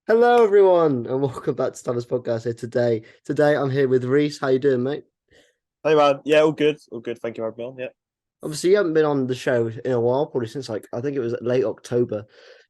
Hello, everyone, and welcome back to Tanner's podcast here today. Today, I'm here with Rees. How you doing, mate? Hey man, yeah, all good, all good. Thank you, for having me on. Yeah. Obviously, you haven't been on the show in a while, probably since I think it was late October,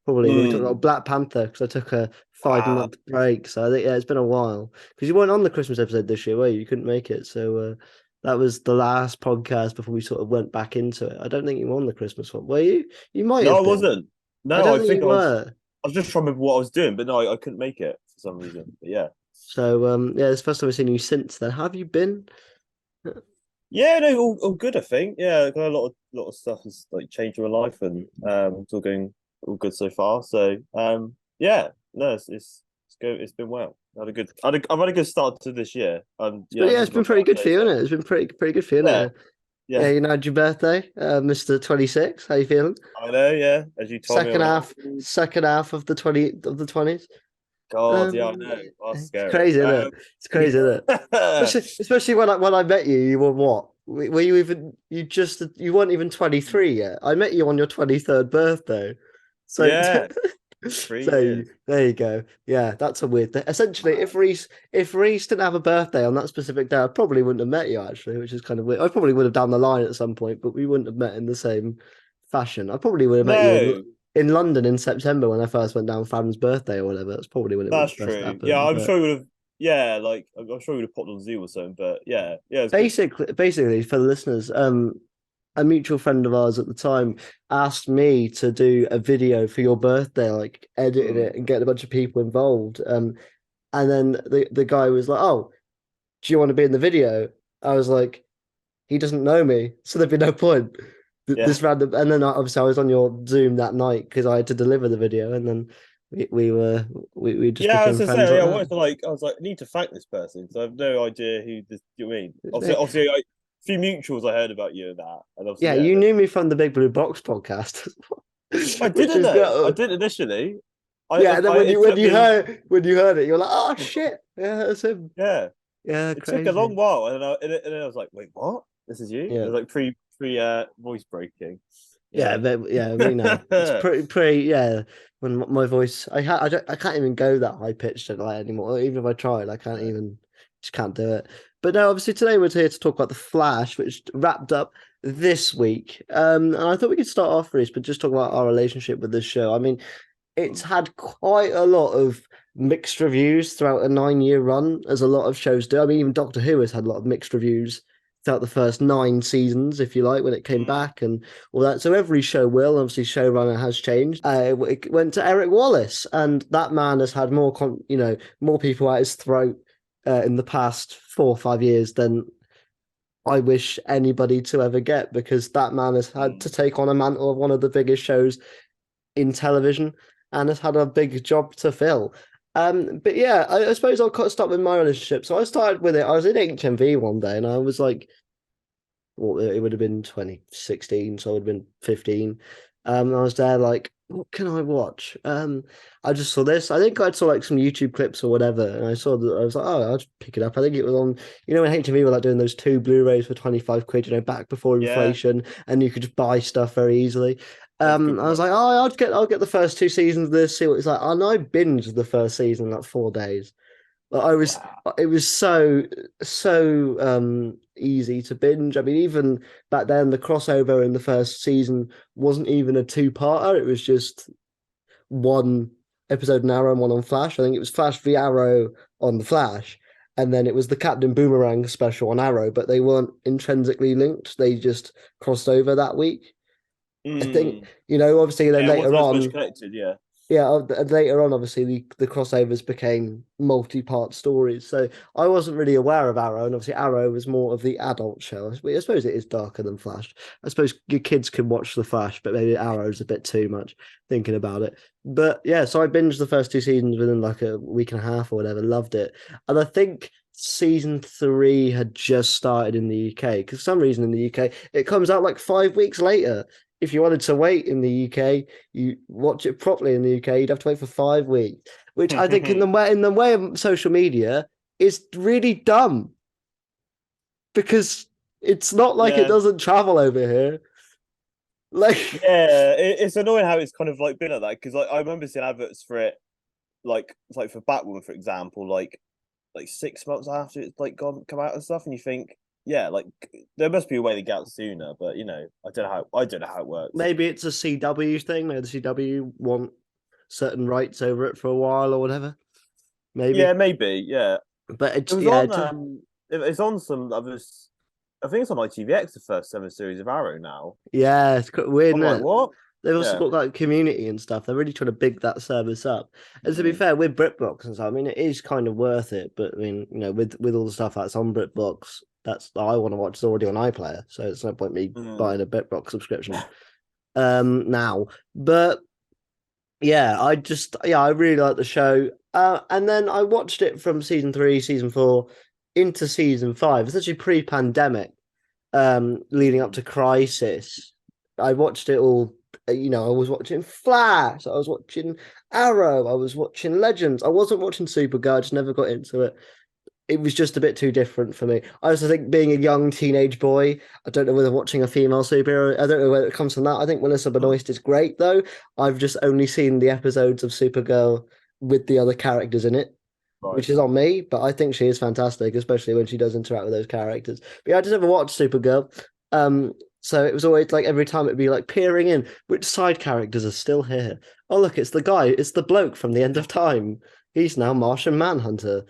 probably when we talked Mm. about Black Panther, because I took a Wow. 5 month break. So I think it's been a while because you weren't on the Christmas episode this year, were you? You couldn't make it, so that was the last podcast before we sort of went back into it. I don't think you were on the Christmas one, were you? You might No, I have been. wasn't. I No, don't I think think you were. I was just trying to remember what I was doing, but no, I couldn't make it for some reason. But yeah. So yeah, it's the first time I've seen you since then. Have you been? Yeah, no, all good, I think. Yeah, got a lot of stuff has like changed in my life and it's all going all good so far. So yeah, no, it's been well. I've had a good start to this year. But Yeah, yeah, this it's is my been pretty good birthday, for you, so isn't it? It's been pretty good for you, yeah, isn't it? Yeah, yeah. you know, had your birthday, Mr. 26. How you feeling? I know, yeah. As you told me Second on half, second half of the 20s. God, yeah, I know. That's It's scary. crazy, isn't it? It's crazy, isn't it? Especially when I met you, you were what? Were you even you weren't even 23 yet. I met you on your 23rd birthday. So Yeah, 3 years. there you go. Yeah, that's a weird thing. Essentially, Wow. if Reese didn't have a birthday on that specific day, I probably wouldn't have met you actually, which is kind of weird. I probably would have down the line at some point, but we wouldn't have met in the same fashion. I probably would have met you No, in London in September when I first went down Fallon's birthday or whatever. That's probably when it would that's have first true. Yeah, happened. I'm But sure we would have. Yeah, like I'm sure we would have popped on Zoo or something. But yeah, yeah, it's good. basically for the listeners, a mutual friend of ours at the time asked me to do a video for your birthday, like editing Mm. it and getting a bunch of people involved. And then the guy was like, "Oh, do you want to be in the video?" I was like, "He doesn't know me, so there'd be no point." Yeah, This random, and then obviously I was on your Zoom that night because I had to deliver the video, and then we just yeah. I was became gonna friends say, like yeah. that. I was like, I need to thank this person because I have no idea who this. You know what I mean? They- Obviously, a few mutuals I heard about you and that, and obviously, Yeah, yeah. you knew me from the Big Blue Box podcast, I which didn't is know. I good. did initially. Yeah, and then I it took me. when you heard it, you're like, oh shit, yeah, that's him. Yeah, Yeah, it took a long crazy. while, and then I was like, wait, what? This is you? It Yeah, was like pre voice breaking. yeah, Yeah. but yeah, me now. It's pretty. Yeah, when my voice, I can't even go that high pitched like anymore. Even if I tried, I can't No. even, just can't do it. But no, obviously today we're here to talk about the Flash, which wrapped up this week. And I thought we could start off, Reese, but just talk about our relationship with this show. I mean, it's had quite a lot of mixed reviews throughout a 9 year run, as a lot of shows do. I mean, even Doctor Who has had a lot of mixed reviews throughout the first 9 seasons, if you like, when it came Mm. back and all that. So every show will. Obviously, showrunner has changed. It went to Eric Wallace, and that man has had more people at his throat in the past 4 or 5 years than I wish anybody to ever get, because that man has had to Mm. take on a mantle of one of the biggest shows in television and has had a big job to fill. But yeah, I suppose I'll start with my relationship. So I started with it. I was in HMV one day, and I was like, well, it would have been 2016, so I would have been 15. I was there like, what can I watch? I just saw this. I think I saw like some YouTube clips or whatever, and I saw that I was like, oh, I'll just pick it up. I think it was on, when HMV were like doing those two Blu-rays for 25 quid, back before Yeah, inflation, and you could just buy stuff very easily. that was good I was like, promotion. oh, I'll get the first 2 seasons of this, see what it's like. And I binged the first season in like 4 days. I was Wow. it was so easy to binge. I mean, even back then, the crossover in the first season wasn't even a two-parter. It was just one episode on Arrow and one on Flash. I think it was Flash v Arrow on the Flash, and then it was the Captain Boomerang special on Arrow. But they weren't intrinsically linked. They just crossed over that week. I think, Mm. obviously then Yeah, it later wasn't as much on, connected. Yeah. yeah, later on, obviously the crossovers became multi-part stories. So I wasn't really aware of Arrow, and obviously Arrow was more of the adult show. I suppose it is darker than Flash. I suppose your kids can watch the Flash, but maybe Arrow's a bit too much thinking about it. But yeah, so I binged the first 2 seasons within like a week and a half or whatever. Loved it, and I think season three had just started in the UK because for some reason in the UK it comes out like 5 weeks later. If you wanted to wait in the UK, you watch it properly in the UK, you'd have to wait for 5 weeks, which I think in the way of social media is really dumb, because it's not like it Yeah. doesn't travel over here. Like, Yeah, it's annoying how it's kind of like been like that because like I remember seeing adverts for it like for Batwoman, for example, like 6 months after it's like come out and stuff, and you think, yeah, like there must be a way to get out sooner, but I don't know how it works. Maybe it's a CW thing. Maybe the CW want certain rights over it for a while or whatever. Maybe. Yeah, maybe. Yeah, But it it's was yeah, on. It's on some other. I think it's on ITVX, the first 7 series of Arrow now. yeah, it's quite weird, I'm isn't like, it? what? They've also Yeah. got like community and stuff. They're really trying to big that service up. And to be Mm. fair, with BritBox and stuff, I mean, it is kind of worth it. But I mean, with all the stuff that's on BritBox, that's I want to watch is already on iPlayer, so it's no point me buying a BritBox subscription now. But yeah, I really like the show. And then I watched it from season 3, season 4 into season 5. It's actually pre-pandemic, leading up to Crisis. I watched it all. I was watching Flash. I was watching Arrow. I was watching Legends. I wasn't watching Supergirl. I just never got into it. It was just a bit too different for me. I also think being a young teenage boy, I don't know whether watching a female superhero, I don't know whether it comes from that. I think Melissa Benoist is great, though. I've just only seen the episodes of Supergirl with the other characters in it, Right. which is on me, but I think she is fantastic, especially when she does interact with those characters. But yeah, I just never watched Supergirl. So it was always like every time it'd be like peering in, which side characters are still here? Oh, look, it's the bloke from the end of time. He's now Martian Manhunter.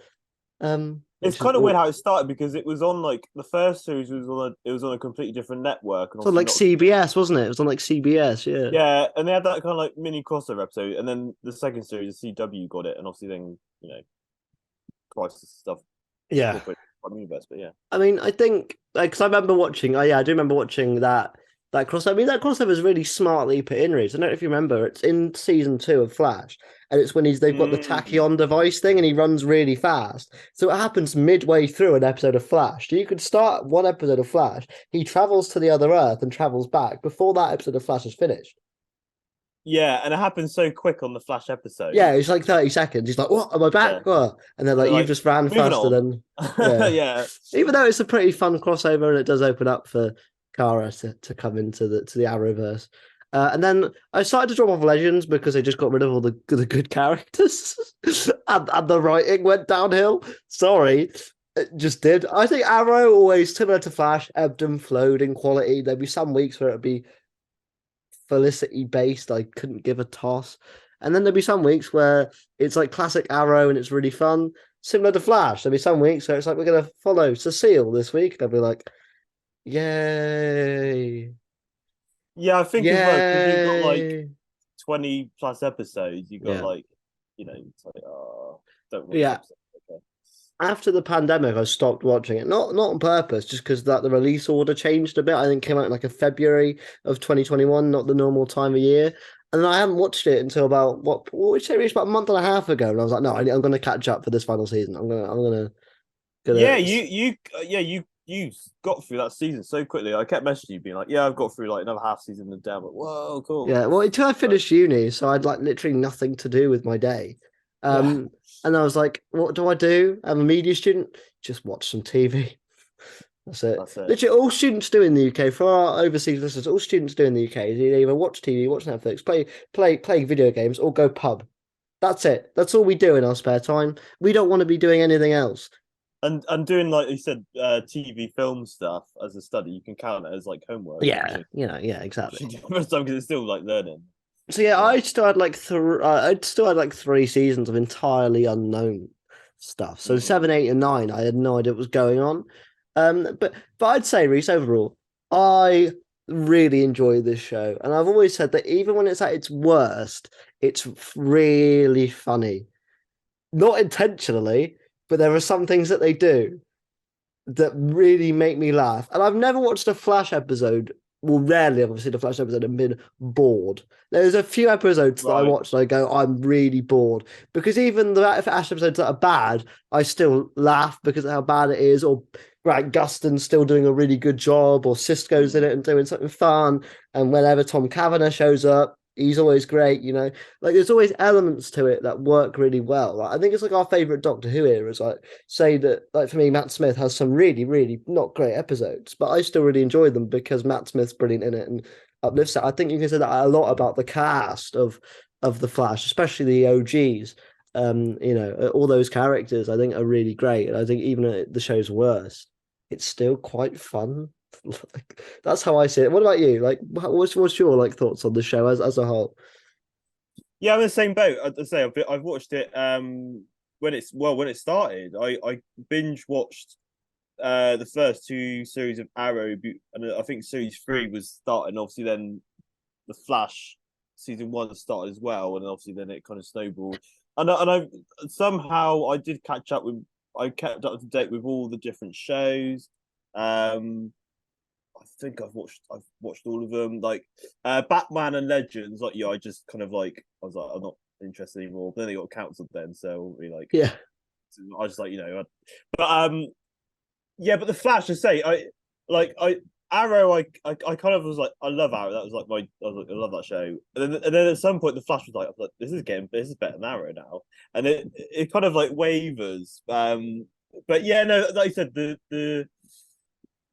It's kind of weird how it started because it was on like the first series was on a completely different network and it's on like CBS, wasn't it? It was on like CBS, yeah. Yeah, and they had that kind of like mini crossover episode, and then the second series, the CW got it, and obviously then Crisis stuff. Yeah. Universe, but yeah. I mean, I think like because I remember watching. Oh yeah, I do remember watching that crossover. I mean, that crossover is really smartly put in. Rees. I don't know if you remember. It's in season 2 of Flash, and it's when they've got the tachyon device thing, and he runs really fast. So it happens midway through an episode of Flash. So you could start one episode of Flash. He travels to the other Earth and travels back before that episode of Flash is finished. Yeah, and it happened so quick on the Flash episode. Yeah, it's like 30 seconds. He's like, "What? Am I back?" Yeah. What? And they're like, "You just ran faster than." Yeah. Yeah. Even though it's a pretty fun crossover and it does open up for Kara to come into the Arrowverse. And then I started to drop off Legends because they just got rid of all the good characters and the writing went downhill. Sorry, it just did. I think Arrow always similar to Flash, ebbed and flowed in quality. There'd be some weeks where it'd be Felicity based. I couldn't give a toss. And then there'd be some weeks where it's like classic Arrow and it's really fun. Similar to Flash, there'll be some weeks where it's like we're going to follow Cecile this week. And I'll be like, yay. Yeah, I think as well, because you've got like 20 plus episodes, you've got like, it's like, don't really After the pandemic, I stopped watching it. Not on purpose, just because that the release order changed a bit. I think it came out in like a February of 2021, not the normal time of year. And then I hadn't watched it until about what we say reached about a month and a half ago. And I was like, no, I'm going to catch up for this final season. I'm gonna. Yeah, you got through that season so quickly. I kept messaging you, being like, "Yeah, I've got through like another half season and down." But whoa, cool. Yeah, well, until I finished uni, so I'd like literally nothing to do with my day. And I was like, what do I do? I'm a media student. Just watch some TV. That's it. Literally, all students do in the UK, for our overseas listeners, all students do in the UK is either watch TV, watch Netflix, play video games, or go pub. That's it. That's all we do in our spare time. We don't want to be doing anything else. And doing, like you said, TV film stuff as a study, you can count it as like homework. Yeah, yeah, exactly. Because it's still like learning. So yeah, I still had like 3 seasons of entirely unknown stuff. So 7, 8, and 9, I had no idea what was going on. But I'd say, Rees, overall, I really enjoy this show, and I've always said that even when it's at its worst, it's really funny. Not intentionally, but there are some things that they do that really make me laugh. And I've never watched a Flash episode. Well, rarely have I seen a Flash episode and been bored. There's a few episodes that I watched and I go, I'm really bored. Because even the Flash episodes that are bad, I still laugh because of how bad it is. Or Grant Gustin's still doing a really good job, or Cisco's in it and doing something fun. And whenever Tom Cavanagh shows up, he's always great, Like there's always elements to it that work really well. Like, I think it's like our favorite Doctor Who era is like say that like for me, Matt Smith has some really, really not great episodes, but I still really enjoy them because Matt Smith's brilliant in it and uplifts it. I think you can say that a lot about the cast of the Flash, especially the OGs. All those characters I think are really great, and I think even at the show's worst, it's still quite fun. Like, that's how I see it. What about you? Like, what's your like thoughts on the show as a whole? Yeah, I'm in the same boat. I'd say I've watched it when it started. I binge watched the first two series of Arrow, and I think series three was starting. Obviously, then the Flash season one started as well, and obviously then it kind of snowballed. And I somehow I did catch up with. I kept up to date with all the different shows. I think I've watched all of them. Like Batman and Legends. Like I just kind of like I was like I'm not interested anymore. But then they got cancelled then, so we like Yeah, I was like but yeah, but the Flash. I say I Arrow. I kind of was like I love Arrow. That was like my I was like I love that show. And then at some point the Flash was like this is better than Arrow now, and it kind of like wavers. But yeah, no, like I said the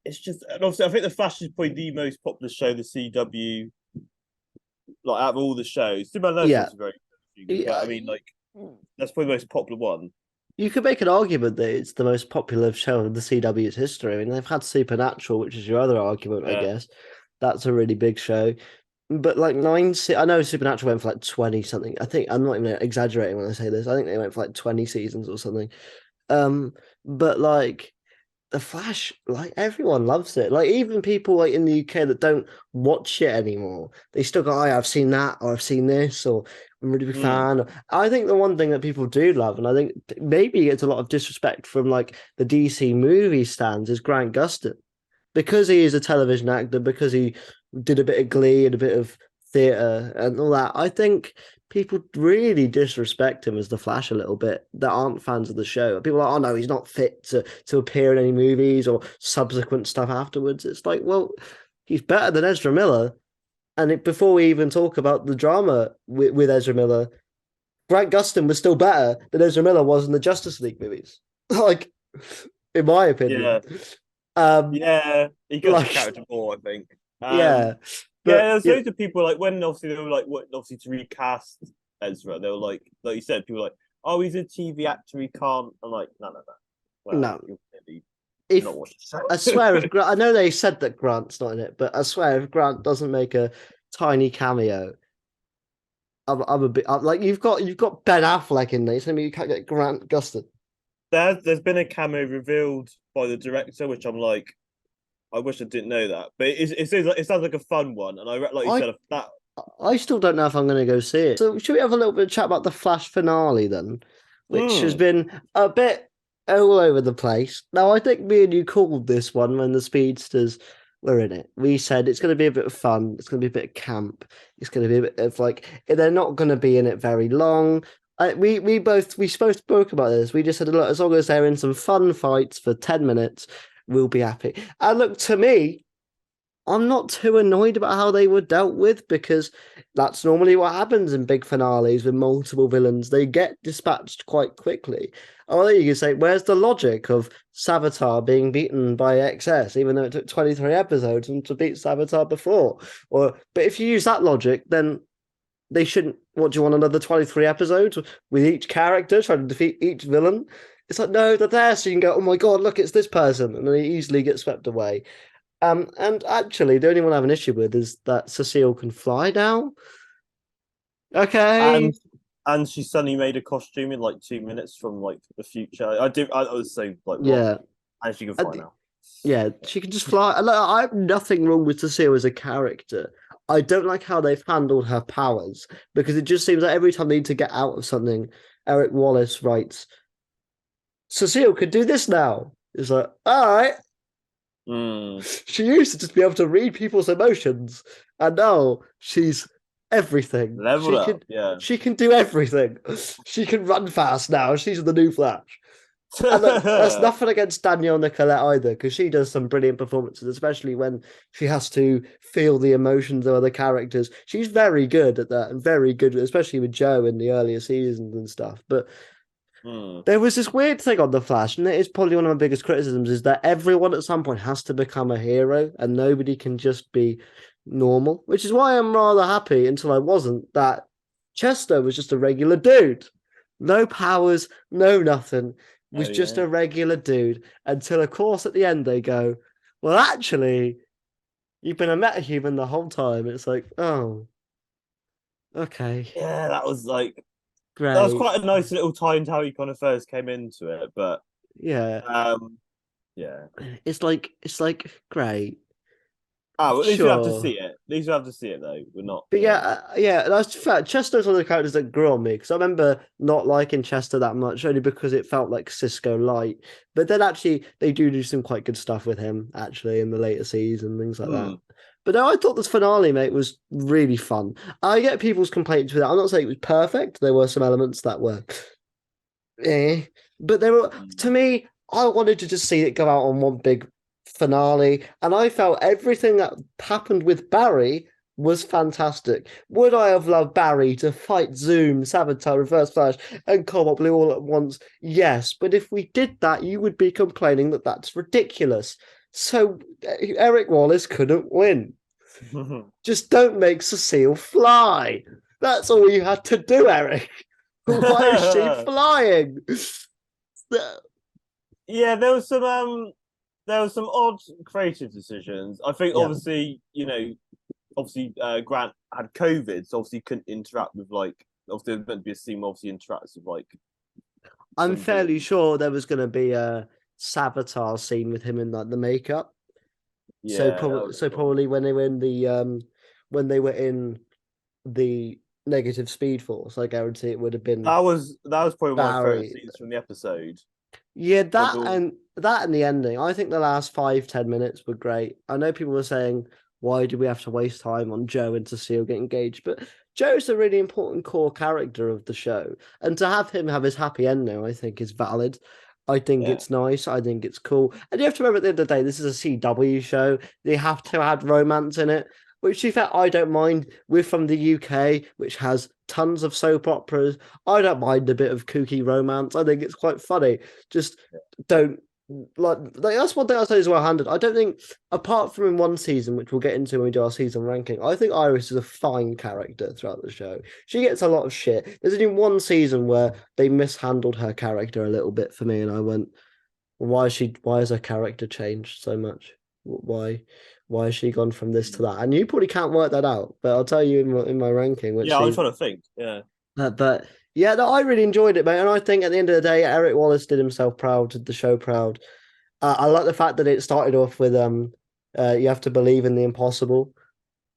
it's just and obviously I think the Flash is probably the most popular show the CW like out of all the shows. Superman yeah, Legends is very good, but yeah. I mean like that's probably the most popular one. You could make an argument that it's the most popular show in the CW's history. I mean, they've had Supernatural, which is your other argument, I Yeah. guess. That's a really big show. But like I know Supernatural went for like 20 something. I think I'm not even exaggerating when I say this. I think they went for like 20 seasons or something. Um, but like the Flash, like everyone loves it. Like even people like in the UK that don't watch it anymore, they still go, "Oh, yeah, I've seen that, or I've seen this, or I'm a really big Mm. fan." I think the one thing that people do love, and I think maybe it's a lot of disrespect from like the DC movie stands, is Grant Gustin because he is a television actor, because he did a bit of Glee and a bit of theatre and all that. I think people really disrespect him as the Flash a little bit that aren't fans of the show. People are like, oh no, he's not fit to appear in any movies or subsequent stuff afterwards. It's like, well, he's better than Ezra Miller. Before we even talk about the drama with Ezra Miller, Grant Gustin was still better than Ezra Miller was in the Justice League movies. Like, in my opinion. Yeah. Um, Yeah. He got the like, character more, I think. yeah, Yeah, but there's yeah, loads of people like when obviously they were like what obviously to recast Ezra, they were like you said, people were like, oh, he's a TV actor, he can't. I'm like, no. Well, no. you're clearly not If watching I the swear, show. if I know they said that Grant's not in it, but I swear if Grant doesn't make a tiny cameo, I'm a bit like you've got Ben Affleck in there. So maybe you can't get Grant Gustin. There's been a cameo revealed by the director, which I'm like, I wish I didn't know that, but it sounds like a fun one, and like you I said that. I still don't know if I'm going to go see it. So should we have a little bit of chat about the Flash finale then, which has Mm, been a bit all over the place. Now I think me and you called this one when the speedsters were in it. We said it's going to be a bit of fun. It's going to be a bit of camp. It's going to be a bit of like they're not going to be in it very long. We both spoke about this. We just said, look, as long as they're in some fun fights for 10 minutes, we'll be happy. And look, to me, I'm not too annoyed about how they were dealt with because that's normally what happens in big finales with multiple villains. They get dispatched quite quickly. Oh, you can say, where's the logic of Savitar being beaten by XS, even though it took 23 episodes to beat Savitar before? But if you use that logic, then they shouldn't. What do you want? Another 23 episodes with each character trying to defeat each villain? It's like, no, they're there, so you can go, oh my god, look, it's this person, and they easily get swept away. And actually, the only one I have an issue with is that Cecile can fly now. Okay. and and she suddenly made a costume in like 2 minutes from like the future. I was so like what, Yeah. and she can fly And, now. yeah, she can just fly. I have nothing wrong with Cecile as a character. I don't like how they've handled her powers because it just seems like every time they need to get out of something, Eric Wallace writes, Cecile could do this now. It's like, all right. Mm. She used to just be able to read people's emotions, and now she's everything. Leveled up, yeah. She can do everything. She can run fast now. She's the new Flash. And look, that's nothing against Danielle Nicolette either, because she does some brilliant performances, especially when she has to feel the emotions of other characters. She's very good at that, and very good, especially with Joe in the earlier seasons and stuff. But Mm. there was this weird thing on The Flash, and it is probably one of my biggest criticisms, is that everyone at some point has to become a hero, and nobody can just be normal, which is why I'm rather happy until I wasn't, that Chester was just a regular dude. no powers, no nothing. Oh Was just yeah. a regular dude until, of course, at the end they go, "Well, actually, you've been a metahuman the whole time." It's like, oh, okay, Yeah, that was great, quite a nice little tie into how he kind of first came into it. But yeah. yeah. It's like great, Oh, well, at least we have to sure. see it. At least we have to see it though. We're not, But yeah, yeah, that's fact. Chester's one of the characters that grew on me because I remember not liking Chester that much, only because it felt like Cisco light. But then actually, they do some quite good stuff with him actually in the later season, things like that. Hmm. But no, I thought this finale, mate, was really fun. I get people's complaints with it. I'm not saying it was perfect. There were some elements that were, eh, but there were, to me, I wanted to just see it go out on one big finale, and I felt everything that happened with Barry was fantastic. Would I have loved Barry to fight Zoom, Saboteur, Reverse Flash, and Cobalt Blue all at once? Yes, but if we did that, you would be complaining that that's ridiculous. So Eric Wallace couldn't win. Just don't make Cecile fly. That's all you had to do, Eric. Why is she flying? Yeah, there was some odd creative decisions. I think Yeah, obviously, obviously Grant had COVID, so obviously couldn't interact with like obviously there's meant to be a scene where obviously interacts with like I'm some fairly villain. sure there was going to be a Saboteur scene with him in like the makeup. So Yeah, that probably, would so have gone. probably when they were in the negative Speed Force, I guarantee it would have been That was probably one of my favorite Barry. scenes from the episode. Yeah, When the that and the ending. I think the last 5-10 minutes were great. I know people were saying, why do we have to waste time on Joe and Cecile get engaged? But Joe's a really important core character of the show. And to have him have his happy ending, I think is valid. I think yeah. it's nice. I think it's cool. And you have to remember at the end of the day, this is a CW show. They have to add romance in it, which in fact I don't mind. We're from the UK, which has tons of soap operas. I don't mind a bit of kooky romance. I think it's quite funny. Just don't like that's one thing I say is well handled. I don't think apart from in one season, which we'll get into when we do our season ranking, I think Iris is a fine character throughout the show. She gets a lot of shit. There's only one season where they mishandled her character a little bit for me, and I went, why has her character changed so much? Why has she gone from this to that? And you probably can't work that out, but I'll tell you in my ranking, which Yeah, I was season. trying to think. Yeah. But yeah, no, I really enjoyed it, mate. And I think at the end of the day, Eric Wallace did himself proud, did the show proud. I like the fact that it started off with you have to believe in the impossible.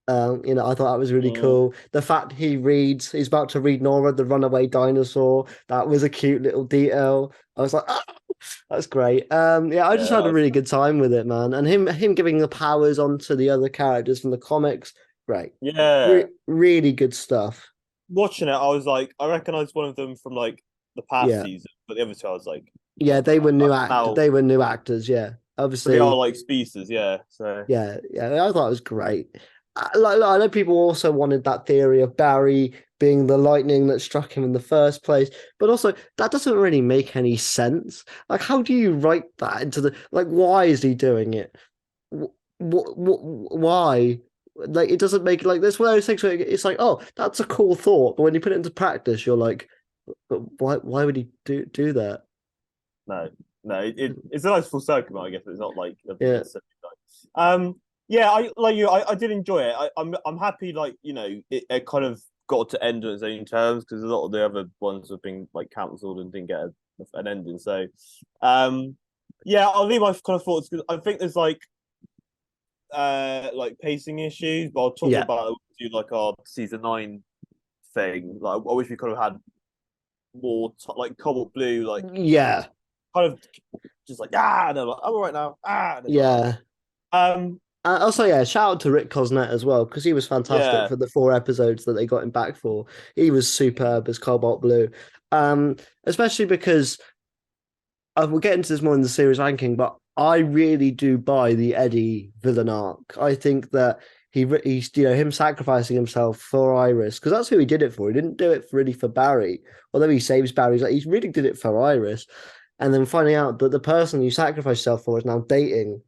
I thought that was really Mm, cool. The fact he's about to read Nora, the runaway dinosaur. That was a cute little detail. I was like, oh, that's great. Yeah, I just yeah, had that a was really good time with it, man. And him giving the powers onto the other characters from the comics, great. yeah. Really good stuff. Watching it, I was like, I recognized one of them from like the past Yeah. season, but the other two, I was like, Yeah, they were I new now, They were new actors. Yeah, but they are obviously. like species, yeah. So Yeah. I thought it was great. I know people also wanted that theory of Barry being the lightning that struck him in the first place, but also that doesn't really make any sense. Like, how do you write that into the like? Why is he doing it? Why? Like, it doesn't make like this. One of those things where it's like, oh, that's a cool thought, but when you put it into practice, you're like, but why? Why would he do that? no, no, it's a nice full circle, I guess. It's not like Yeah, necessarily like, yeah, I like you. I did enjoy it. I'm happy. Like it kind of got to end on its own terms because a lot of the other ones have been like cancelled and didn't get an ending. So, um, yeah, I'll leave my kind of thoughts because I think there's like pacing issues, but I'll talk yeah, about it do like our season 9 thing. Like I wish we could have had more like Cobalt Blue, like yeah, kind of just like and I'm like I'm all right now, and it's all yeah. right. Also, yeah, shout out to Rick Cosnet as well because he was fantastic Yeah, for the 4 episodes that they got him back for. He was superb as Cobalt Blue, especially because we'll get into this more in the series ranking, but I really do buy the Eddie villain arc. I think that he's him sacrificing himself for Iris because that's who he did it for. He didn't do it really for Barry, although he saves Barry. Like, he really did it for Iris, and then finding out that the person you sacrificed yourself for is now dating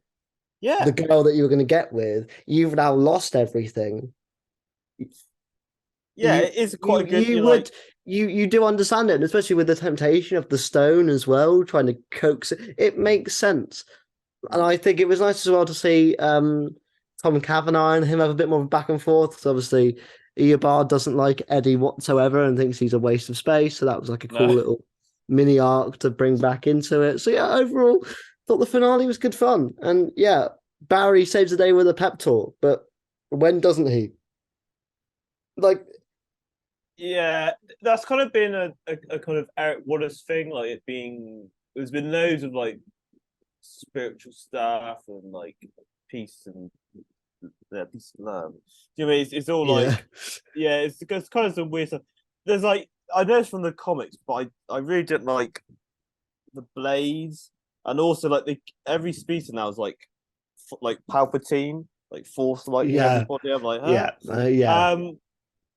the yeah, girl that you were going to get with. You've now lost everything. yeah. You It is quite you a good. you You're would like, you do understand it, and especially with the temptation of the stone as well, trying to coax it. It makes sense. And I think it was nice as well to see Tom Cavanagh and him have a bit more of a back and forth. Because obviously, Eobard doesn't like Eddie whatsoever and thinks he's a waste of space. So that was like a cool No. little mini arc to bring back into it. So yeah, overall, thought the finale was good fun. And yeah, Barry saves the day with a pep talk, but when doesn't he? Like, Yeah, that's kind of been a kind of Eric Wallace thing, like it being there's been loads of like spiritual stuff and like peace and peace and love. Do you know what I mean? It's all yeah, like yeah, it's kind of some weird stuff. There's like I know it's from the comics, but I really didn't like the blades and also like every species now is like Palpatine, like force lightning yeah, everybody. I'm like, huh? yeah, yeah,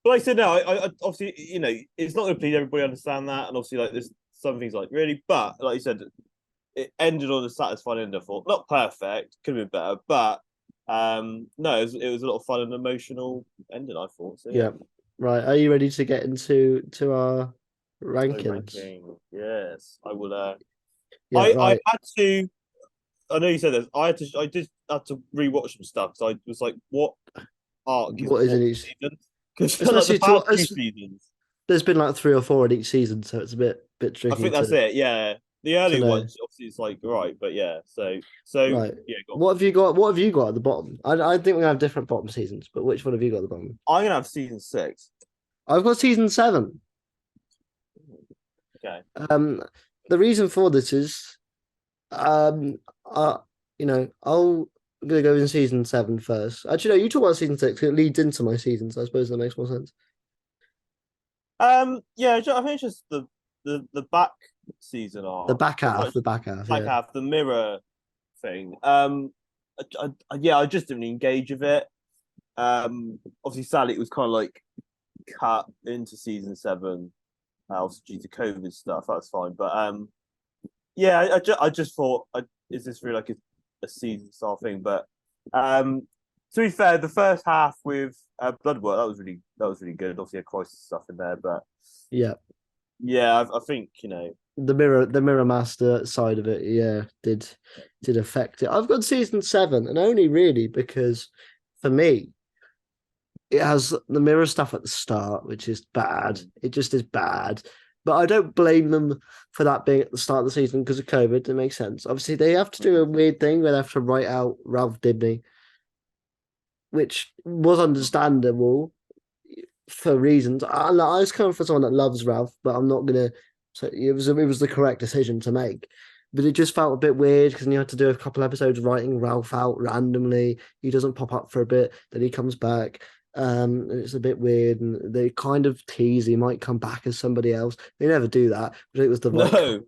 But like I said, no, I obviously, it's not going to please everybody. Understand that, and obviously, like there's some things like really, but like you said, it ended on a satisfying end. I thought not perfect, could have been better, but no, it was a lot of fun and emotional ending. I thought so. Yeah, yeah. Right. Are you ready to get into our so rankings? ranking. Yes, I will. Yeah, I right. had to. I know you said this. I did have to rewatch some stuff because I was like, what arc is What is what in each? season? Because like the Especially to past two seasons. there's been like 3 or 4 in each season, so it's a bit I tricky think that's it. Yeah, the to early know. ones obviously it's like right, but yeah. So Right. yeah, go on. What have you got? What have you got at the bottom? I think we have different bottom seasons, but which one have you got at the bottom? I'm gonna have season 6. I've got season 7. Okay. Um, the reason for this is, um, uh, I'm gonna go in season 7 first. Actually, no, you talk about season 6. It leads into my seasons. I suppose that makes more sense. Yeah, I think it's just the back season The arc, back or half, like the back half, back yeah. half, the mirror thing. Yeah, I just didn't engage with it. Obviously, sadly, it was kind of like cut into season 7, also due to COVID stuff. That's fine, but yeah, I just thought, is this really like a season star thing? But to be fair, the first half with Bloodwork that was really good. Obviously, a crisis stuff in there, but Yeah. yeah, I think The Mirror Master side of it, yeah, did affect it. I've got season 7, and only really because for me, it has the mirror stuff at the start, which is bad. It just is bad. But I don't blame them for that being at the start of the season because of COVID. It makes sense. Obviously, they have to do a weird thing where they have to write out Ralph Dibney, which was understandable for reasons. I was coming for someone that loves Ralph, but I'm not gonna. So it was the correct decision to make. But it just felt a bit weird because you had to do a couple episodes writing Ralph out randomly. He doesn't pop up for a bit, then he comes back. And it's a bit weird, and they kind of tease he might come back as somebody else. They never do that, but it was the right. no.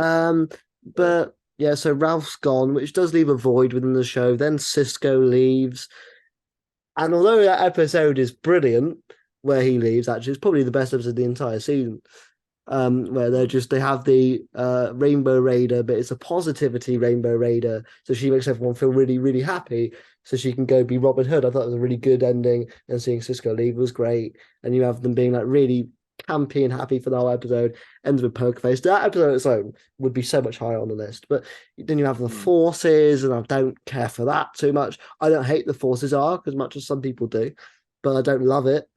Um, but yeah, so Ralph's gone, which does leave a void within the show. Then Cisco leaves, and although that episode is brilliant, where he leaves, actually, it's probably the best episode of the entire season. Where they have the Rainbow Raider, but it's a positivity Rainbow Raider, so she makes everyone feel really, really happy, so she can go be Robin Hood. I thought it was a really good ending, and seeing Cisco leave was great. And you have them being like really campy and happy for the whole episode. Ends with Poker Face. That episode on its own would be so much higher on the list, but then you have the Forces, and I don't care for that too much. I don't hate the Forces arc as much as some people do, but I don't love it.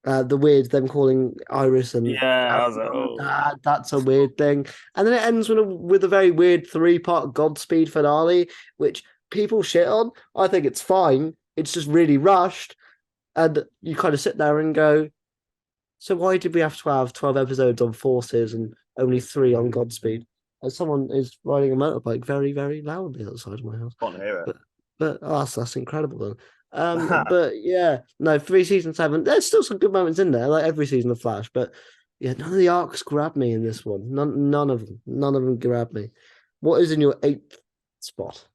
The weird them calling Iris and Yeah, I Aaron was like, mum and oh. dad. That's a weird thing. And then it ends with a very weird 3-part Godspeed finale, which people shit on. I think it's fine. It's just really rushed. And you kind of sit there and go, so why did we have to have 12 episodes on Forces and only 3 on Godspeed? And someone is riding a motorbike very, very loudly outside of my house. Can't hear it. But that's incredible though. But yeah, no, 3 season 7. There's still some good moments in there, like every season of Flash. But yeah, none of the arcs grabbed me in this one. None of them grabbed me. What is in your 8th spot?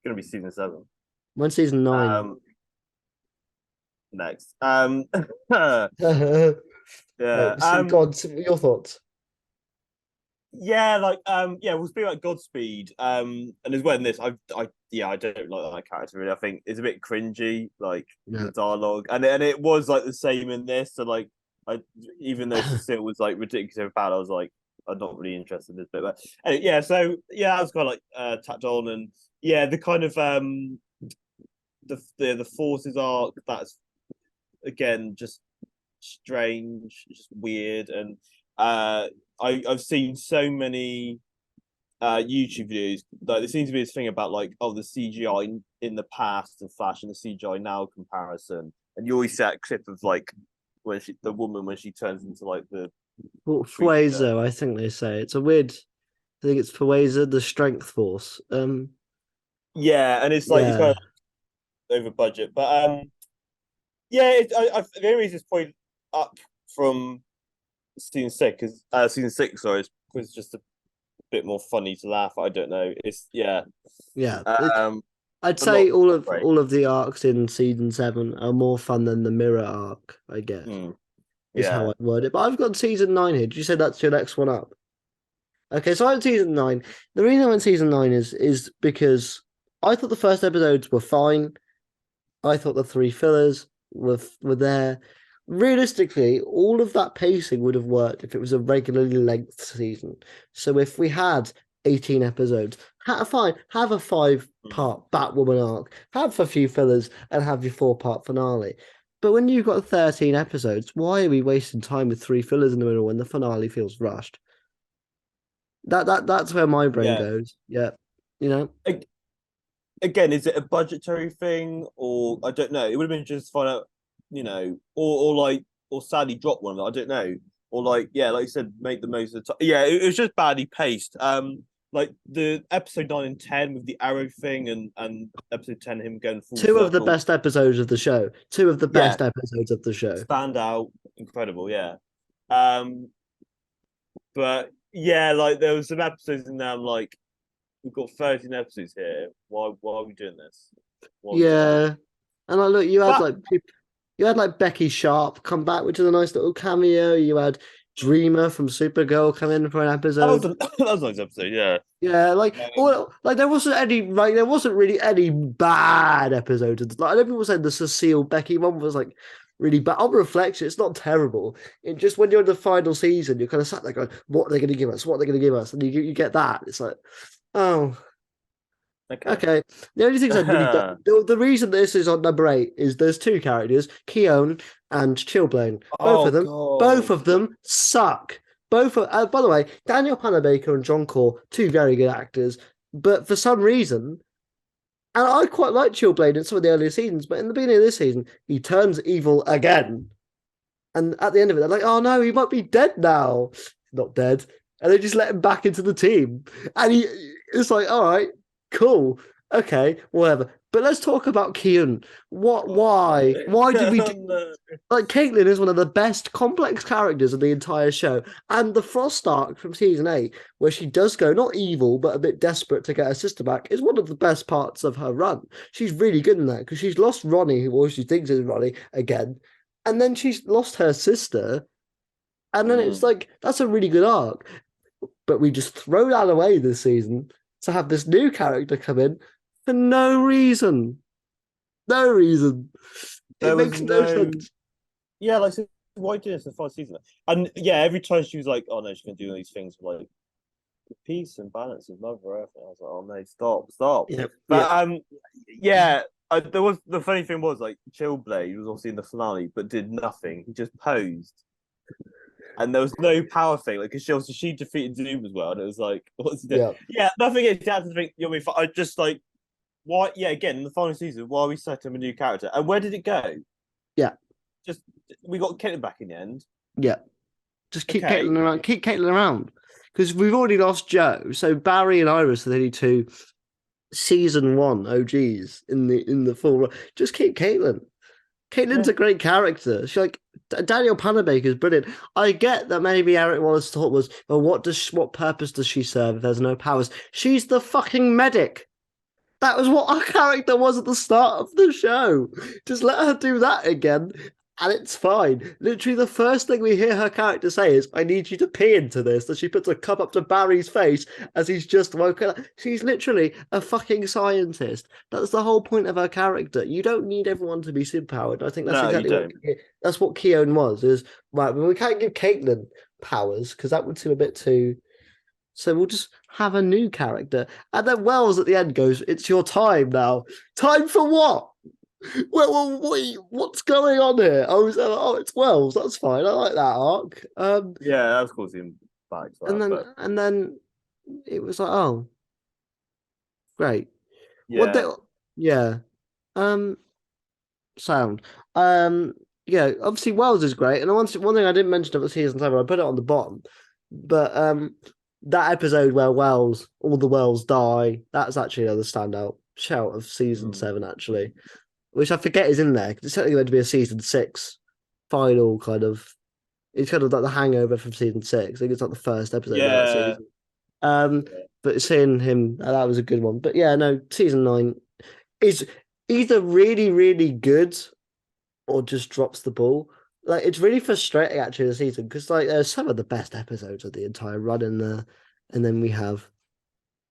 Gonna be season 7. When season 9? Next. Right, Yeah. God, your thoughts? Yeah, like yeah, we'll speak about Godspeed. And as well in this, I don't like that character really. I think it's a bit cringy, like Yeah, the dialogue, and it was like the same in this. So like, I even though Cecile was like ridiculously bad, I was like, I'm not really interested in this bit. But anyway, yeah, so yeah, I was kind of like tacked on, and yeah, the kind of the forces arc, that's again just strange, just weird, and I've seen so many YouTube videos. Like there seems to be this thing about like, oh, the CGI in the past of Flash and the CGI now comparison, and you always see that clip of like when the woman when she turns into like the creature. Fuezo, I think they say it's a weird. I think it's Fuezo, the Strength Force. Yeah, and it's like it's kind Yeah, of over budget, but yeah, the only reason it's probably up from season six, sorry, is just a bit more funny to laugh at. I don't know. It's yeah, yeah. um, I'd but not say all of great. all of the arcs in season 7 are more fun than the mirror arc. I guess Mm, is how yeah, I word it. But I've got season 9 here. Did you say that's your next one up? Okay, so I'm season 9. The reason I went season 9 is because I thought the first episodes were fine. I thought the 3 fillers were there. Realistically, all of that pacing would have worked if it was a regularly length season. So if we had 18 episodes, have a 5-part Batwoman arc, have a few fillers, and have your 4-part finale. But when you've got 13 episodes, why are we wasting time with 3 fillers in the middle when the finale feels rushed? That's where my brain yeah. goes. Yeah, you know. Again, is it a budgetary thing, or I don't know? It would have been just to find out, or like, or sadly drop one of them. I don't know, or like, yeah, like you said, make the most of the time. Yeah, it was just badly paced. Like the episode 9 and 10 with the arrow thing, and episode 10 him going full Two of the circle. best episodes of the show. Two of the Yeah, best episodes of the show. stand out, incredible. Yeah, um, but yeah, like there was some episodes in there. I'm like, we've got 13 episodes here. Why are we doing this? Why are we doing this? Yeah. And look, But you had like Becky Sharp come back, which is a nice little cameo. You had Dreamer from Supergirl come in for an that was episode. that was a nice episode. Yeah. Yeah, Um, there wasn't any there wasn't really any bad episodes. Like I know people said the Cecile Becky one was like really bad. On reflection, it's not terrible. It just when you're in the final season, you're kind of sat there going, "What are they going to give us? What are they going to give us?" And you get that. It's like, oh, okay. okay. The only things I'd really the reason this is on number 8 is there's 2 characters, Keown and Chillblaine. Oh God. Both of them suck. By the way, Daniel Panabaker and John Core, 2 very good actors, but for some reason, and I quite like Chillblaine in some of the earlier seasons, but in the beginning of this season, he turns evil again. And at the end of it, they're like, "Oh no, he might be dead now." Not dead, and they just let him back into the team, and it's like, all right, cool, okay, whatever. But let's talk about Kian. What? Why? Why did we do? No. Like Caitlin is one of the best complex characters of the entire show, and the Frost arc from season 8, where she does go not evil but a bit desperate to get her sister back, is one of the best parts of her run. She's really good in that because she's lost Ronnie, who she thinks is Ronnie again, and then she's lost her sister, and then it's like that's a really good arc. But we just throw that away this season to have this new character come in for no reason. No reason. It There was makes no no. sense. Yeah, like so why do this in the first season? And yeah, every time she was like, "Oh no, she's gonna do all these things with like peace and balance with Mother Earth," and I was like, "Oh no, stop." Yeah, But yeah. yeah. There was the funny thing was like Chillblade was obviously in the finale, but did nothing. He just posed, and there was no power thing. Like, because she defeated Zoom as well, and it was like, what's he doing? Yeah. Yeah, nothing against the actors think you'll be fine. I just like, why? Yeah, again, in the final season, why are we setting him a new character? And where did it go? Yeah. Just we got Caitlin back in the end. Yeah. Just keep Okay. Caitlin around. Keep Caitlin around. Because we've already lost Joe. So Barry and Iris are the only 2 season 1 OGs in the full run. Just keep Caitlin. Caitlin's a great character. She like Daniel Panabaker is brilliant. I get that maybe Eric Wallace thought was, well, what purpose does she serve if there's no powers? She's the fucking medic. That was what our character was at the start of the show. Just let her do that again. And it's fine. Literally, the first thing we hear her character say is, "I need you to pee into this." And she puts a cup up to Barry's face as he's just woken up. She's literally a fucking scientist. That's the whole point of her character. You don't need everyone to be superpowered. I think that's No, you exactly don't. what Keown was. Is right. Well, we can't give Caitlin powers because that would seem a bit too. So we'll just have a new character. And then Wells at the end goes, "It's your time now." Time for what? What's going on here? I was like, oh, it's Wells. That's fine. I like that arc. Yeah, that was causing back to And that, then but and then it was like, oh, great. What yeah, the? Yeah. Um, sound. Um, yeah. Obviously, Wells is great. And one thing I didn't mention of the season 7, I put it on the bottom, but that episode where all the Wells die, that's actually another standout shout of season 7. Actually, which I forget is in there because it's certainly going to be a season 6 final kind of. It's kind of like the hangover from season 6. I think it's like the first episode of that yeah, season. Um, but seeing him, that was a good one. But yeah, no, season 9 is either really, really good or just drops the ball. Like it's really frustrating actually the season because like there's some of the best episodes of the entire run in there, and then we have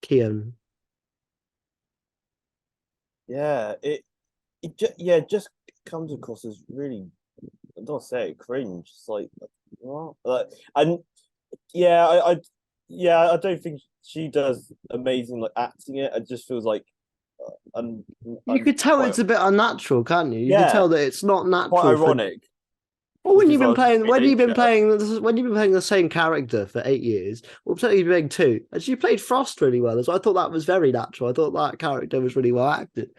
Keown. yeah. It just comes across as really, I don't say it, cringe. It's like what? Like, and yeah, I don't think she does amazing like acting it. It just feels like You I'm could tell quite it's a bit unnatural, can't you? You could yeah, tell that it's not quite natural for. ironic, Well, which is like just nature. when you've been playing the same character for 8 years, well, certainly you've been playing two, and she played Frost really well. So I thought that was very natural. I thought that character was really well acted.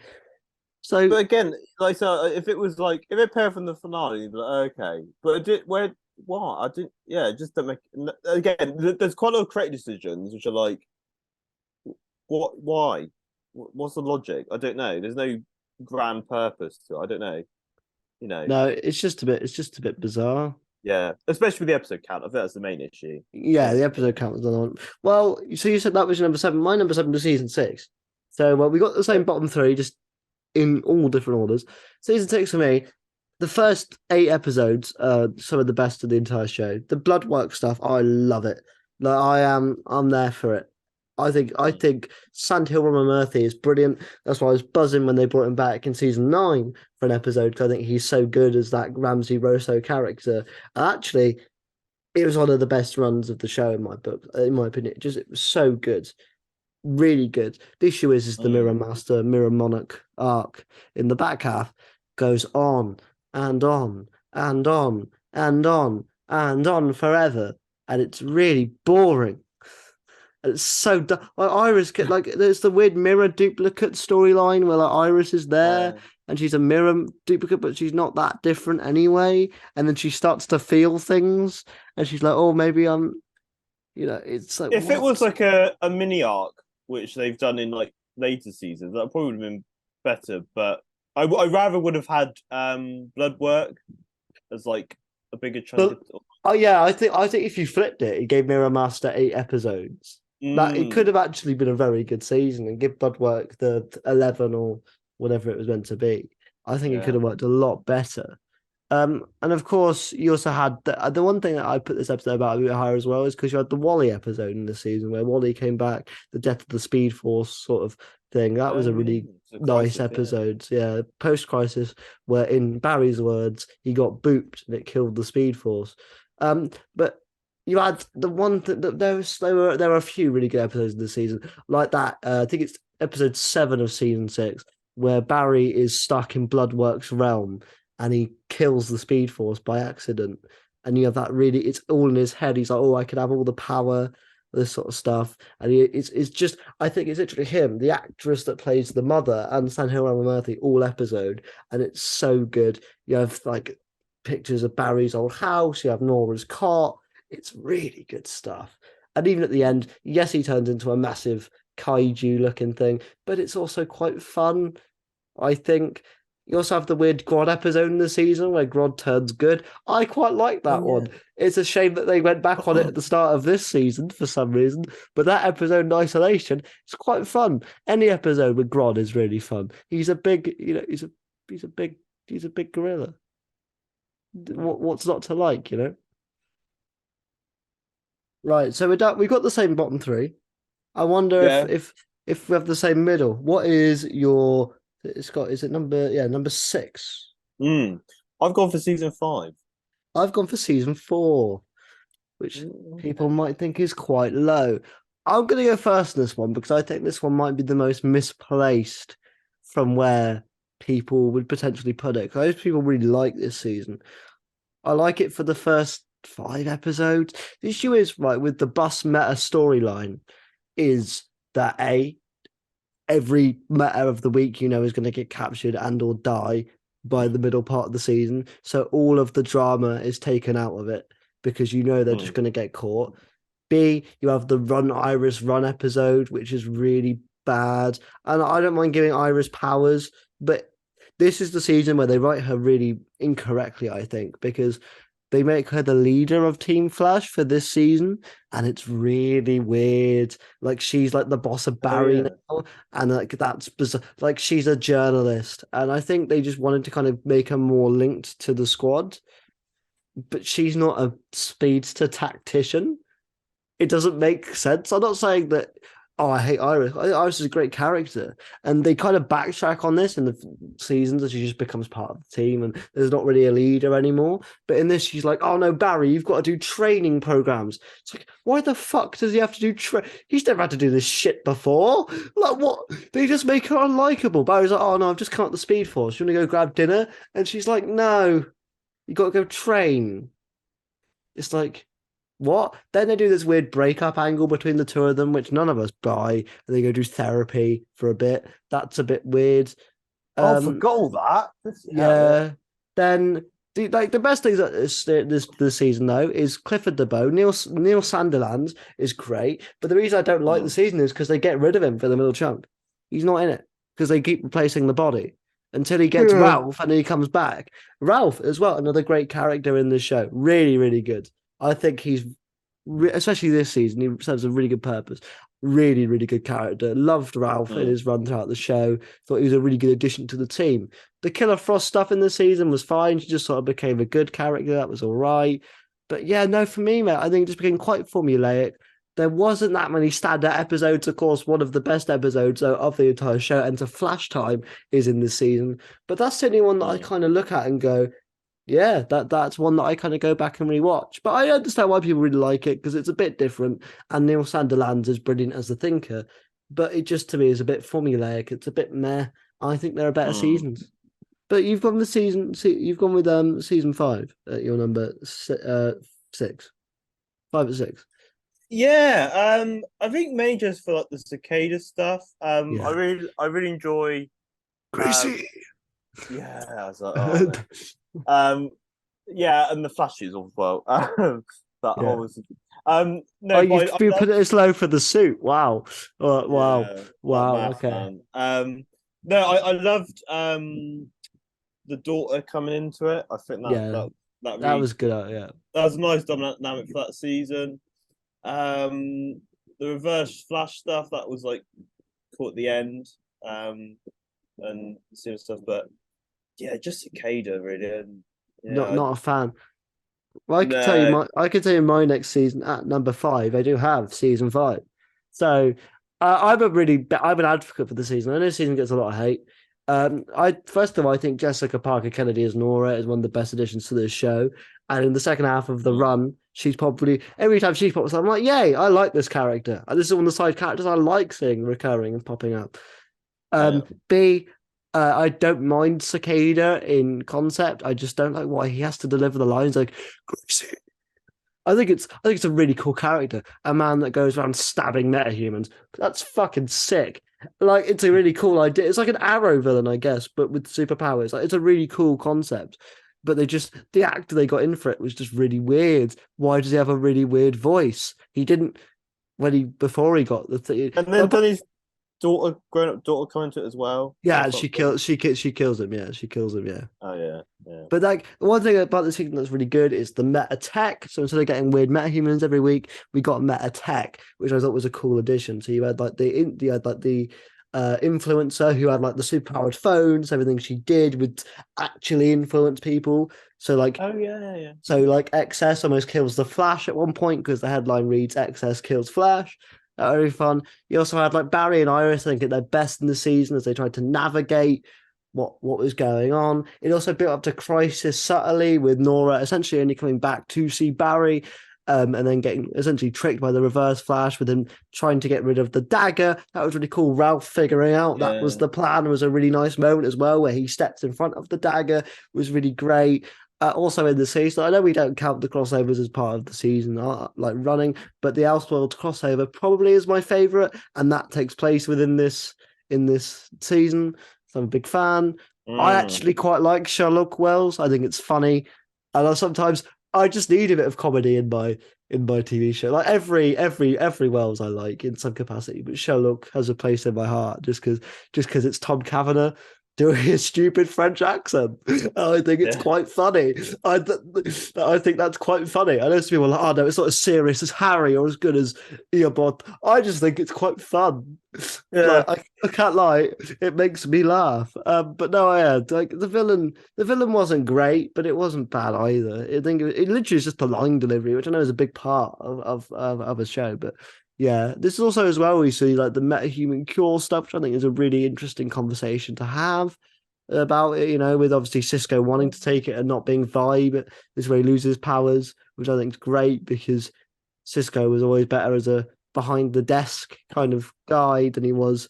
So But again, like so, if it was like if it appeared from the finale, you'd be like, okay. But it did where what I didn't. Yeah, it just don't make. Again, there's quite a lot of creative decisions which are like, what? Why? What's the logic? I don't know. There's no grand purpose to it. I don't know. You know. no, it's just a bit bizarre. Yeah, especially with the episode count. I think that's the main issue. Yeah, the Is episode count was on. Well, so you said that was your number 7. My number 7 was season 6. So well, we got the same bottom three, just in all different orders. Season 6 for me, the first 8 episodes are some of the best of the entire show. The blood work stuff, I love it. Like I'm there for it. I think Sandhill Ramamurthy is brilliant. That's why I was buzzing when they brought him back in season 9 for an episode because I think he's so good as that Ramsey Rosso character. Actually, it was one of the best runs of the show in my book, in my opinion. It was so good, really good. The issue is the Mirror Master, Mirror Monarch arc in the back half goes on and on and on and on and on forever, and it's really boring. And it's so like Iris like there's the weird mirror duplicate storyline where like Iris is there and she's a mirror duplicate, but she's not that different anyway. And then she starts to feel things, and she's like, "Oh, maybe I'm." It's like if it what? was like a mini arc, which they've done in like later seasons, that probably would have been better. But I rather would have had blood work as like a bigger chunk. But oh yeah, I think if you flipped it, it gave Mirror Master 8 episodes. That it could have actually been a very good season and give Bloodwork the 11 or whatever it was meant to be. I think it could Yeah. have worked a lot better. And of course, you also had the one thing that I put this episode about a bit higher as well is because you had the Wally episode in the season where Wally came back, the death of the Speed Force sort of thing. That was a really nice episode. Yeah, post crisis, where in Barry's words, he got booped and it killed the Speed Force. But you had the one that there were a few really good episodes in the season, like that. I think it's episode 7 of season 6, where Barry is stuck in Bloodwork's realm and he kills the Speed Force by accident. And you have that really, it's all in his head. He's like, oh, I could have all the power, this sort of stuff. And it's just, I think it's literally him, the actress that plays the mother, and Sanhil Ramamurthy, all episode. And it's so good. You have like pictures of Barry's old house, you have Nora's cot. It's really good stuff. And even at the end, yes, he turns into a massive kaiju looking thing, but it's also quite fun, I think. You also have the weird Grodd episode in the season where Grodd turns good. I quite like that one. It's a shame that they went back on it at the start of this season for some reason. But that episode in isolation, it's quite fun. Any episode with Grodd is really fun. He's a big, he's a big gorilla. What's not to like, you know? Right. So we got the same bottom three. I wonder Yeah. if we have the same middle. What is your? It's got. Is it number 6? Mm. I've gone for season 5. I've gone for season 4, which people Okay. might think is quite low. I'm going to go first in this one because I think this one might be the most misplaced from where people would potentially put it. Because people really like this season. I like it for the first 5 episodes. The issue is, right, with the bus meta storyline is that every meta of the week, is going to get captured and or die by the middle part of the season. So all of the drama is taken out of it because they're just going to get caught. B, you have the Run Iris Run episode, which is really bad. And I don't mind giving Iris powers, but this is the season where they write her really incorrectly, I think, because they make her the leader of Team Flash for this season, and it's really weird. Like she's like the boss of Oh Barry yeah. now, and like that's bizarre. Like she's a journalist, and I think they just wanted to kind of make her more linked to the squad, but she's not a speedster tactician. It doesn't make sense. I'm not saying that. Oh, I hate Iris. Iris is a great character, and they kind of backtrack on this in the seasons as she just becomes part of the team, and there's not really a leader anymore. But in this, she's like, "Oh no, Barry, you've got to do training programs." It's like, why the fuck does he have to do? He's never had to do this shit before. Like, what? They just make her unlikable. Barry's like, "Oh no, I've just come up the Speed Force. You want to go grab dinner?" And she's like, "No, you got to go train." It's like, what? Then they do this weird breakup angle between the two of them, which none of us buy. And they go do therapy for a bit. That's a bit weird. I forgot all that. Hell, yeah. Yeah. Then the best things that this season though is Clifford DeBow. Neil Sandilands is great, but the reason I don't like the Mm. season is because they get rid of him for the middle chunk. He's not in it because they keep replacing the body until he gets Yeah. Ralph and then he comes back. Ralph as well, another great character in the show. Really, really good. I think he's especially this season, he serves a really good purpose. Really, really good character. Loved Ralph in Mm. his run throughout the show. Thought he was a really good addition to the team. The Killer Frost stuff in the season was fine. She just sort of became a good character. That was all right. But yeah, no, for me, mate, I think it just became quite formulaic. There wasn't that many standout episodes. Of course, one of the best episodes of the entire show, Enter Flash Time, is in this season. But that's the only one that I Mm. kind of look at and go, yeah, that's one that I kind of go back and rewatch. But I understand why people really like it because it's a bit different. And Neil Sandilands is brilliant as the thinker, but it just to me is a bit formulaic. It's a bit meh. I think there are better Mm. seasons. But you've gone with You've gone with season 5 at your number 6, 5 or 6. Yeah, I think mainly just for like the cicada stuff. Yeah, I really enjoy. Um, Gracie. yeah, I was like, oh man. Um, yeah, and the flashes as well. That Yeah. whole. Oh, No, but I you love. put it as low for the suit. Wow. Wow. Yeah, not Wow. math, Okay. man. No, I loved the daughter coming into it. I think Yeah, that that really was good. Yeah. that was a nice dynamic for that season. The reverse flash stuff that was like caught at the end, and similar stuff. But yeah, just cicada really. And Not yeah, not a fan. Well, no, I could tell you my next season at number 5. I do have season 5, so I'm an advocate for the season. I know the season gets a lot of hate. I first of all, I think Jessica Parker Kennedy as Nora is one of the best additions to this show, and in the second half of the mm, run, she's probably every time she pops up, I'm like, yay, I like this character. And this is one of the side characters I like seeing recurring and popping up. yeah. B, I don't mind Cicada in concept. I just don't like why he has to deliver the lines like Gracie. I think it's a really cool character. A man that goes around stabbing metahumans. That's fucking sick. Like it's a really cool idea. It's like an Arrow villain, I guess, but with superpowers. Like it's a really cool concept. But the actor they got in for it was just really weird. Why does he have a really weird voice? He didn't when he before he got the thing. And then his daughter, grown up daughter, come into it as well. Yeah, That's not cool. she kills him. Yeah, she kills him. Yeah. Oh yeah, yeah. But like one thing about the season that's really good is the meta tech. So instead of getting weird metahumans every week, we got meta tech, which I thought was a cool addition. So you had like you had like the influencer who had like the superpowered phones. Everything she did would actually influence people. So like Oh yeah, yeah. XS almost kills the Flash at one point because the headline reads XS kills Flash. Very fun. You also had like Barry and Iris, I think, at their best in the season as they tried to navigate what was going on. It also built up to crisis subtly with Nora essentially only coming back to see Barry. And then getting essentially tricked by the reverse flash with him trying to get rid of the dagger. That was really cool. Ralph figuring out that was Yeah. the plan was a really nice moment as well, where he steps in front of the dagger. It was really great. Also in the season, I know we don't count the crossovers as part of the season, like running, but the Elseworlds crossover probably is my favorite, and that takes place within this in this season. So I'm a big fan. I Mm. actually quite like Sherlock Wells. I think it's funny, and sometimes I just need a bit of comedy in my TV show. Like every Wells I like in some capacity, but Sherlock has a place in my heart just because it's Tom Cavanagh doing his stupid French accent. I think it's Yeah. quite funny. I think that's quite funny. I know some people are like, oh no, it's not as serious as Harry or as good as Eobot. I just think it's quite fun. Like Yeah. I can't lie, it makes me laugh. But no, I had like the villain wasn't great, but it wasn't bad either. I think it literally is just a line delivery, which I know is a big part of a show. But yeah, this is also as well we see like the metahuman cure stuff, which I think is a really interesting conversation to have about it. You know, with obviously Cisco wanting to take it and not being Vibe, this way he loses powers, which I think is great because Cisco was always better as a behind the desk kind of guy than he was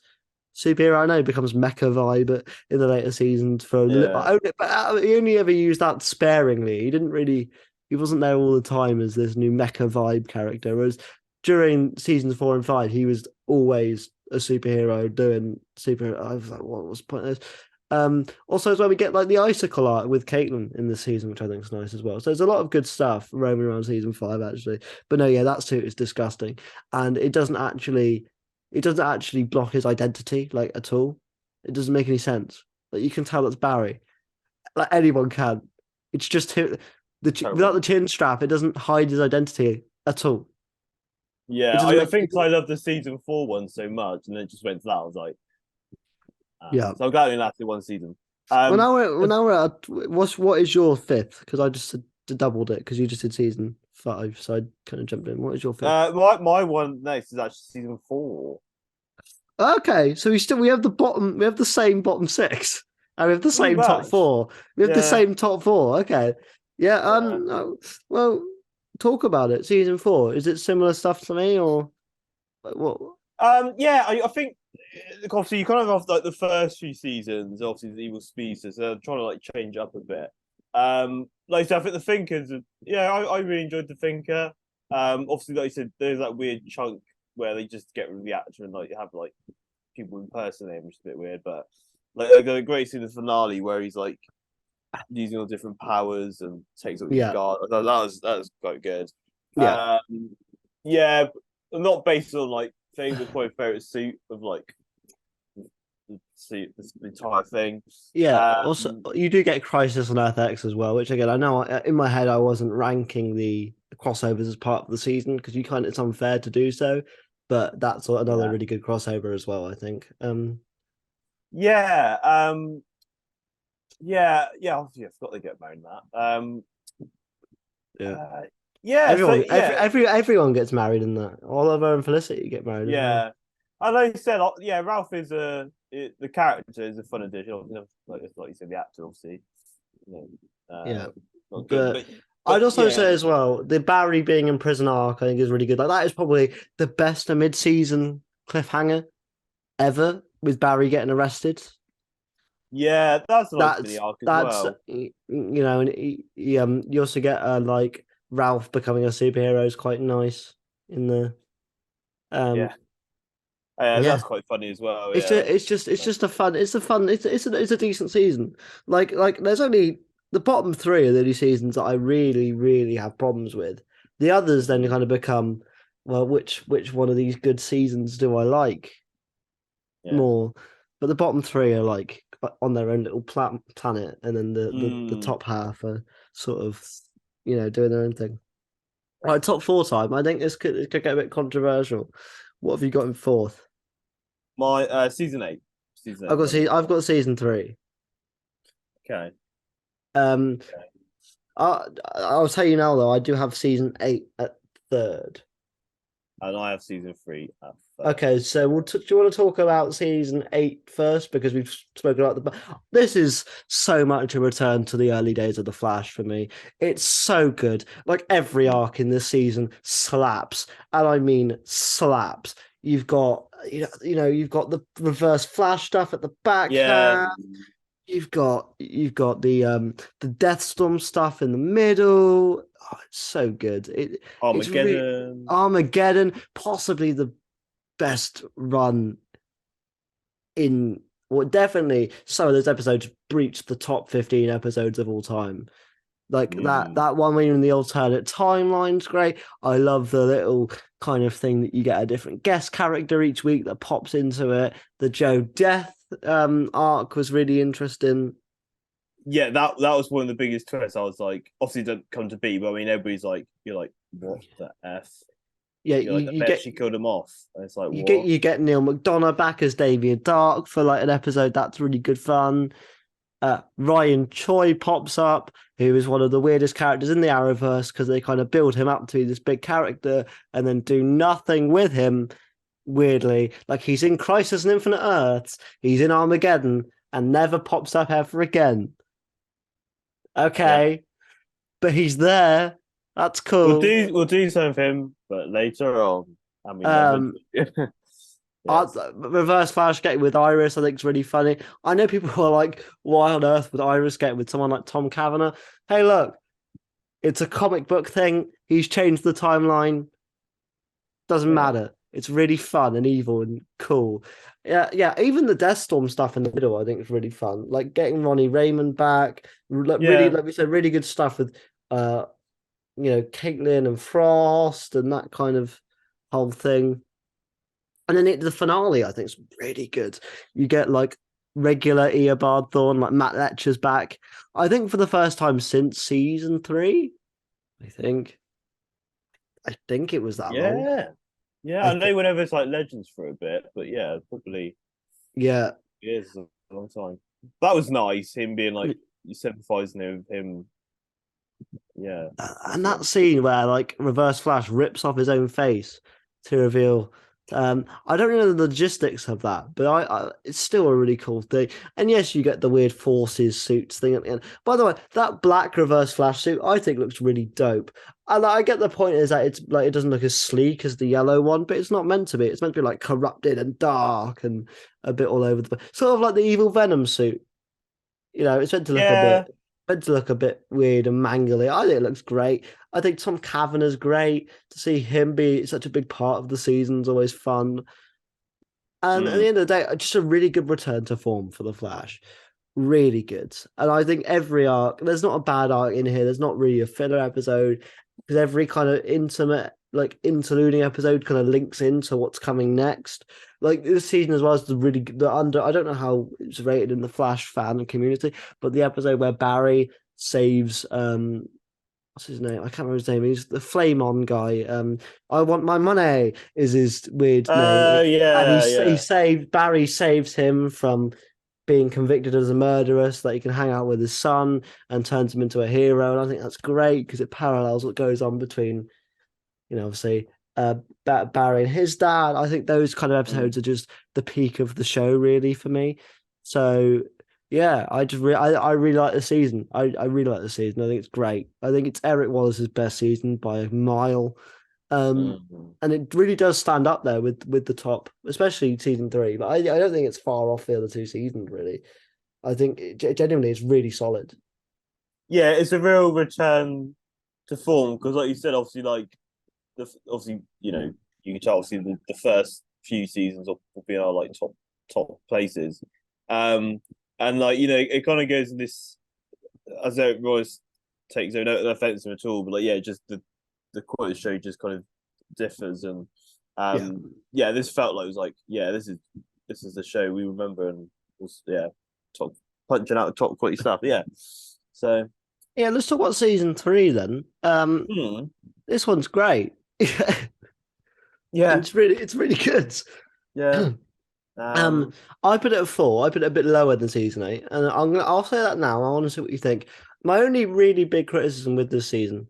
superhero. I know he becomes Mecha Vibe, but in the later seasons for a little, Yeah. he only ever used that sparingly. He didn't really, he wasn't there all the time as this new Mecha Vibe character. Whereas during seasons 4 and 5, he was always a superhero doing superhero. I was like, what was the point of this? Also, as well, we get like the icicle art with Caitlin in the season, which I think is nice as well. So there's a lot of good stuff roaming around season 5, actually. But no, yeah, that suit is disgusting, and it doesn't actually block his identity like at all. It doesn't make any sense. Like you can tell it's Barry. Like anyone can. It's just him. Without Terrible. the chin strap, it doesn't hide his identity at all. It Yeah. doesn't I make. think I love the season 4 one so much, and then it just went to that. I was like, Yeah. so I'm glad it lasted one season. Well, Um, now we're at what is your fifth? Because I just doubled it because you just did season 5, so I kind of jumped in. What is your fifth? my one next is actually season 4. Okay, so we have the same bottom six, and we have the Pretty same top much. four. We have the Yeah. same top four. Okay, yeah. Yeah. Well, talk about it. Season 4, is it similar stuff to me or what? Yeah, I think obviously you kind of have like the first few seasons, obviously the evil species, so they're trying to like change up a bit. Like I said, I think the Thinkers, yeah, I really enjoyed the Thinker. Obviously, like you said, there's that weird chunk where they just get rid of the actor and like have like people impersonate him, which is a bit weird. But like the great scene in the finale where he's like using all different powers and takes up his Yeah, guard. That was quite good. yeah, Yeah, not based on like thing, but probably favorite suit of like the entire thing. yeah. Also, Um, you do get Crisis on Earth X as well, which again I know in my head I wasn't ranking the crossovers as part of the season because it's unfair to do so, but that's another yeah, really good crossover as well. I think. yeah, yeah. Obviously, I forgot they get married in that. Yeah. Uh, yeah. So yeah, Everyone gets married in that. Oliver and Felicity get married as well. yeah. I know you said, yeah, Ralph is the character is a fun addition. Like you said, the actor obviously, you know, Yeah, not good, but but I'd also yeah, say as well the Barry being in prison arc I think is really good. Like that is probably the best a mid-season cliffhanger ever with Barry getting arrested. yeah, that's a nice mini That's arc as that's well. and you also get like Ralph becoming a superhero is quite nice in the um Yeah, yeah. that's quite funny as well. It's Yeah, just, it's just a fun. It's a fun. It's a decent season. Like there's only the bottom three of the only seasons that I really really have problems with. The others then Mhm. kind of become, well, which one of these good seasons do I like Yeah. more? But the bottom three are like on their own little planet, and then the Mm. top half are sort of doing their own thing. All right, top four time. I think this could get a bit controversial. What have you got in fourth? My season 8. Season 8. I've got season 3. Okay. Um, I'll tell you now though, I do have season 8 at third. And I have season 3 at first. Okay, so do you want to talk about season 8 first? Because we've spoken about this is so much a return to the early days of the Flash for me. It's so good. Like every arc in this season slaps, and I mean slaps. You've got you've got the Reverse Flash stuff at the back Yeah. half. You've got the Deathstorm stuff in the middle. Oh, it's so good. It's really Armageddon. Armageddon, possibly the best run in, well, definitely some of those episodes breached the top 15 episodes of all time. Like that one where you're in the alternate timeline's great. I love the little kind of thing that you get a different guest character each week that pops into it. The Joe Death arc was really interesting. Yeah, that was one of the biggest twists. I was like, obviously, it didn't come to be, but I mean, everybody's like, you're like, what the f? Yeah, You're like, you get she killed him off. And it's like, you what? get Neil McDonough back as Damien Dark for like an episode. That's really good fun. Ryan Choi pops up, who is one of the weirdest characters in the Arrowverse because they kind of build him up to be this big character and then do nothing with him. Weirdly, like he's in Crisis on Infinite Earths, he's in Armageddon, and never pops up ever again. Okay, Yeah. but he's there. That's cool. We'll do something with him, but later on. I mean, never. Yes. Reverse Flash getting with Iris, I think, is really funny. I know people who are like, why on earth would Iris get with someone like Tom Cavanagh? Hey, look, it's a comic book thing. He's changed the timeline. Doesn't matter. It's really fun and evil and cool. Yeah. Even the Deathstorm stuff in the middle, I think, is really fun. Like getting Ronnie Raymond back. Really, like we said, really good stuff with, Caitlin and Frost and that kind of whole thing. And then the finale, I think, is really good. You get like regular Eobard Thorn, like Matt Letcher's back. I think for the first time since season 3. I think it was that long. Yeah. I know whenever it's like Legends for a bit, but yeah, probably. Yeah, it is a long time. That was nice. Him being like you sympathizing with him. Yeah, and that scene where like Reverse Flash rips off his own face to reveal. I don't know the logistics of that, but it's still a really cool thing. And yes, you get the weird forces suits thing at the end. By the way, that black Reverse Flash suit I think looks really dope. And I get the point is that it's like it doesn't look as sleek as the yellow one, but it's not meant to be. It's meant to be like corrupted and dark and a bit all over the place, sort of like the evil Venom suit. It's meant to look a bit weird and mangly. I think it looks great. I think Tom Cavanagh's great. To see him be such a big part of the season is always fun. And at the end of the day, just a really good return to form for the Flash. Really good. And I think every arc, there's not a bad arc in here. There's not really a filler episode because every kind of intimate, like interluding episode kind of links into what's coming next. Like this season as well is I don't know how it's rated in the Flash fan community, but the episode where Barry saves what's his name? I can't remember his name. He's the Flame On guy. I want my money is his weird name. And Barry saves him from being convicted as a murderer so that he can hang out with his son and turns him into a hero. And I think that's great because it parallels what goes on between, obviously Barry and his dad. I think those kind of episodes are just the peak of the show, really, for me. So yeah, I really like the season. I really like the season. I think it's great. I think it's Eric Wallace's best season by a mile. And it really does stand up there with the top, especially season 3. But I don't think it's far off the other 2 seasons, really. I think genuinely it's really solid. Yeah, it's a real return to form because, like you said, obviously, you can tell obviously the first few seasons will be our like top places, and like it kind of goes in this as though it always takes no offensive at all, but like just the quality of the show just kind of differs and this felt like it was like this is the show we remember and was top punching out the top quality stuff so let's talk about season 3 then. This one's great. It's really good. Um, I put it at 4. I put it a bit lower than season 8, and I'll say that now. I want to see what you think. My only really big criticism with this season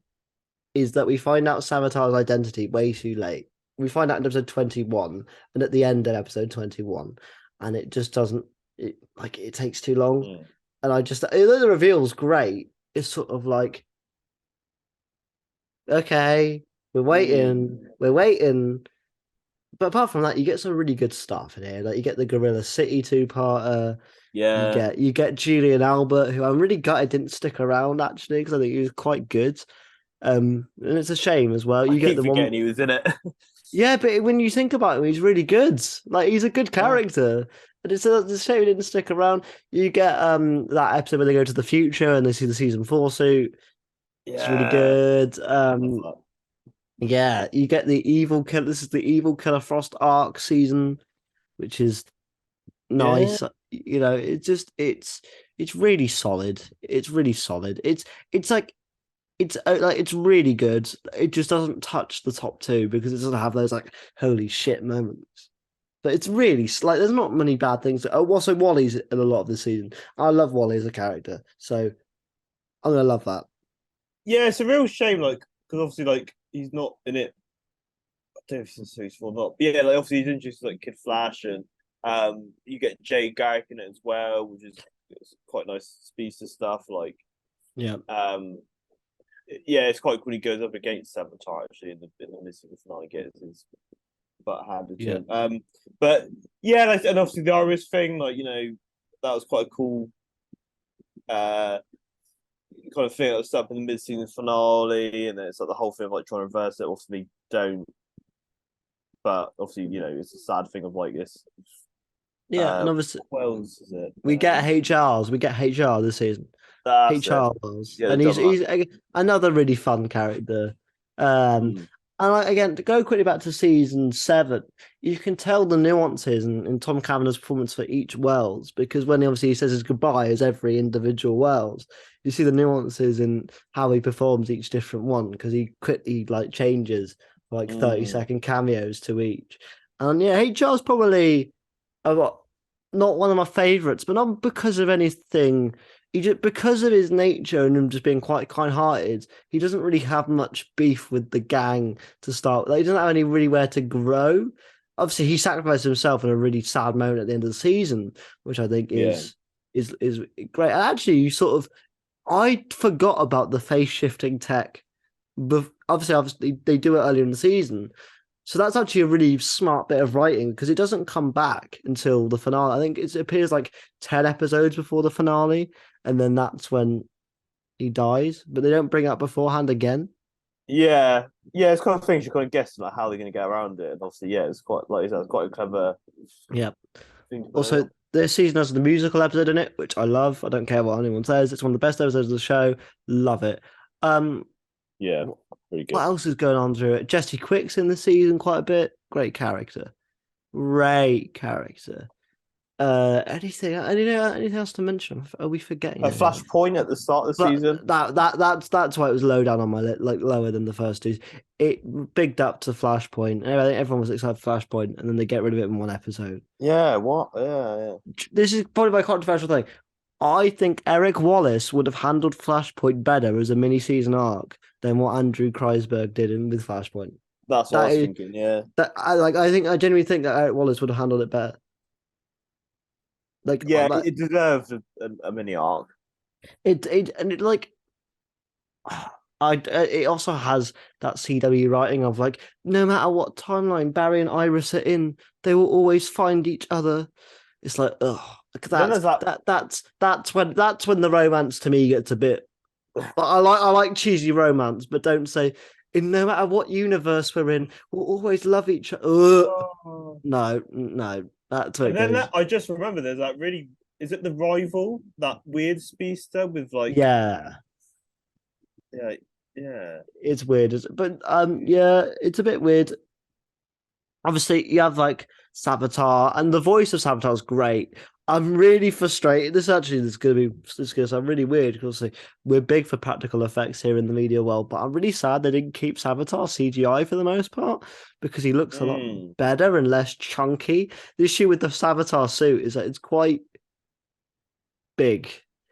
is that we find out Savitar's identity way too late. We find out in episode 21 and at the end of episode 21, and it just doesn't. It takes too long, mm, and I just although the reveal's great, it's sort of like okay, we're waiting. But apart from that, you get some really good stuff in here. Like you get the Gorilla City two-parter. yeah, You get Julian Albert, who I'm really gutted didn't stick around actually because I think he was quite good. And it's a shame as well. I You get keep the one, forgetting he was in it. yeah, but when you think about him, he's really good. Like he's a good Yeah. character. And it's a shame he didn't stick around. You get that episode where they go to the future and they see the season 4 suit. It's really Yeah, good. I love that. Yeah, you get the evil killer. This is the evil Killer Frost arc season, which is Yeah, nice. You know, it's really solid. It's really solid. It's like it's really good. It just doesn't touch the top two because it doesn't have those like holy shit moments. But it's really like there's not many bad things. Oh, also Wally's in a lot of the season. I love Wally as a character, so I'm gonna love that. yeah, it's a real shame, like, because obviously, like, he's not in it. I don't know if it's useful or not. But yeah, like, obviously, he's introduced like Kid Flash, and you get Jay Garrick in it as well, which is it's quite nice speedster stuff. Like, Yeah, yeah, it's quite cool. He goes up against Sabotage actually in the missing finale, gets his butt handed to yeah, him. But yeah, like, and obviously the Iris thing, like that was quite a cool uh kind of thing that was up in the mid-season finale, and then it's like the whole thing of like trying to reverse it. Obviously, don't, but obviously, it's a sad thing of like this. yeah. And obviously What else is it? we get HRs. We get HR this season. That's it. HR Wells, Yeah, the and he's double. another really fun character. Um, Mm. and again, to go quickly back to season 7, you can tell the nuances in Tom Cavanagh's performance for each Wells because when obviously he says his goodbye as every individual Wells, you see the nuances in how he performs each different one because he quickly like changes like 30-second cameos to each. And yeah, HR's probably a lot, not one of my favorites, but not because of anything he just because of his nature and him just being quite kind-hearted, he doesn't really have much beef with the gang to start. Like, he doesn't have any really where to grow. Obviously, he sacrificed himself in a really sad moment at the end of the season, which I think Yeah. is great. And actually, I forgot about the face shifting tech. But obviously, they do it earlier in the season, so that's actually a really smart bit of writing because it doesn't come back until the finale. I think it appears like 10 episodes before the finale, and then that's when he dies, but they don't bring it up beforehand again. Yeah, yeah, it's kind of things you're kind of guessing like how they're going to get around it, and obviously, yeah, it's quite like it's quite a clever Yeah. thing to play Also, on. this season has the musical episode in it, which I love. I don't care what anyone says. It's one of the best episodes of the show. Love it. Um, Yeah, pretty what good. else is going on through it? Jesse Quick's in the season quite a bit. Great character. Great character. Anything else to mention? Are we forgetting A anything? flashpoint at the start of the But season. that's why it was low down on my list, like lower than the first two. It bigged up to Flashpoint, and I think everyone was excited for Flashpoint, and then they get rid of it in one episode. Yeah, what? Yeah. This is probably my controversial thing. I think Eric Wallace would have handled Flashpoint better as a mini season arc than what Andrew Kreisberg did with Flashpoint. That's what I That was is thinking. Yeah, that I genuinely think that Eric Wallace would have handled it better. Like yeah, it deserves a mini arc. and it like it also has that CW writing of like no matter what timeline Barry and Iris are in, they will always find each other. It's like Then there's that. that's when the romance to me gets a bit. I like cheesy romance, but don't say in no matter what universe we're in, we'll always love each other. Oh. No, that's where And it then goes. I just remember there's that really. Is it the rival that weird speedster with like Yeah, yeah yeah it's weird, but yeah, it's a bit weird. Obviously, you have like Saboteur, and the voice of Saboteur is great. I'm really frustrated. This is going to sound really weird because we're big for practical effects here in the media world, but I'm really sad they didn't keep Savitar CGI for the most part because he looks a lot Mm. better and less chunky. The issue with the Savitar suit is that it's quite big.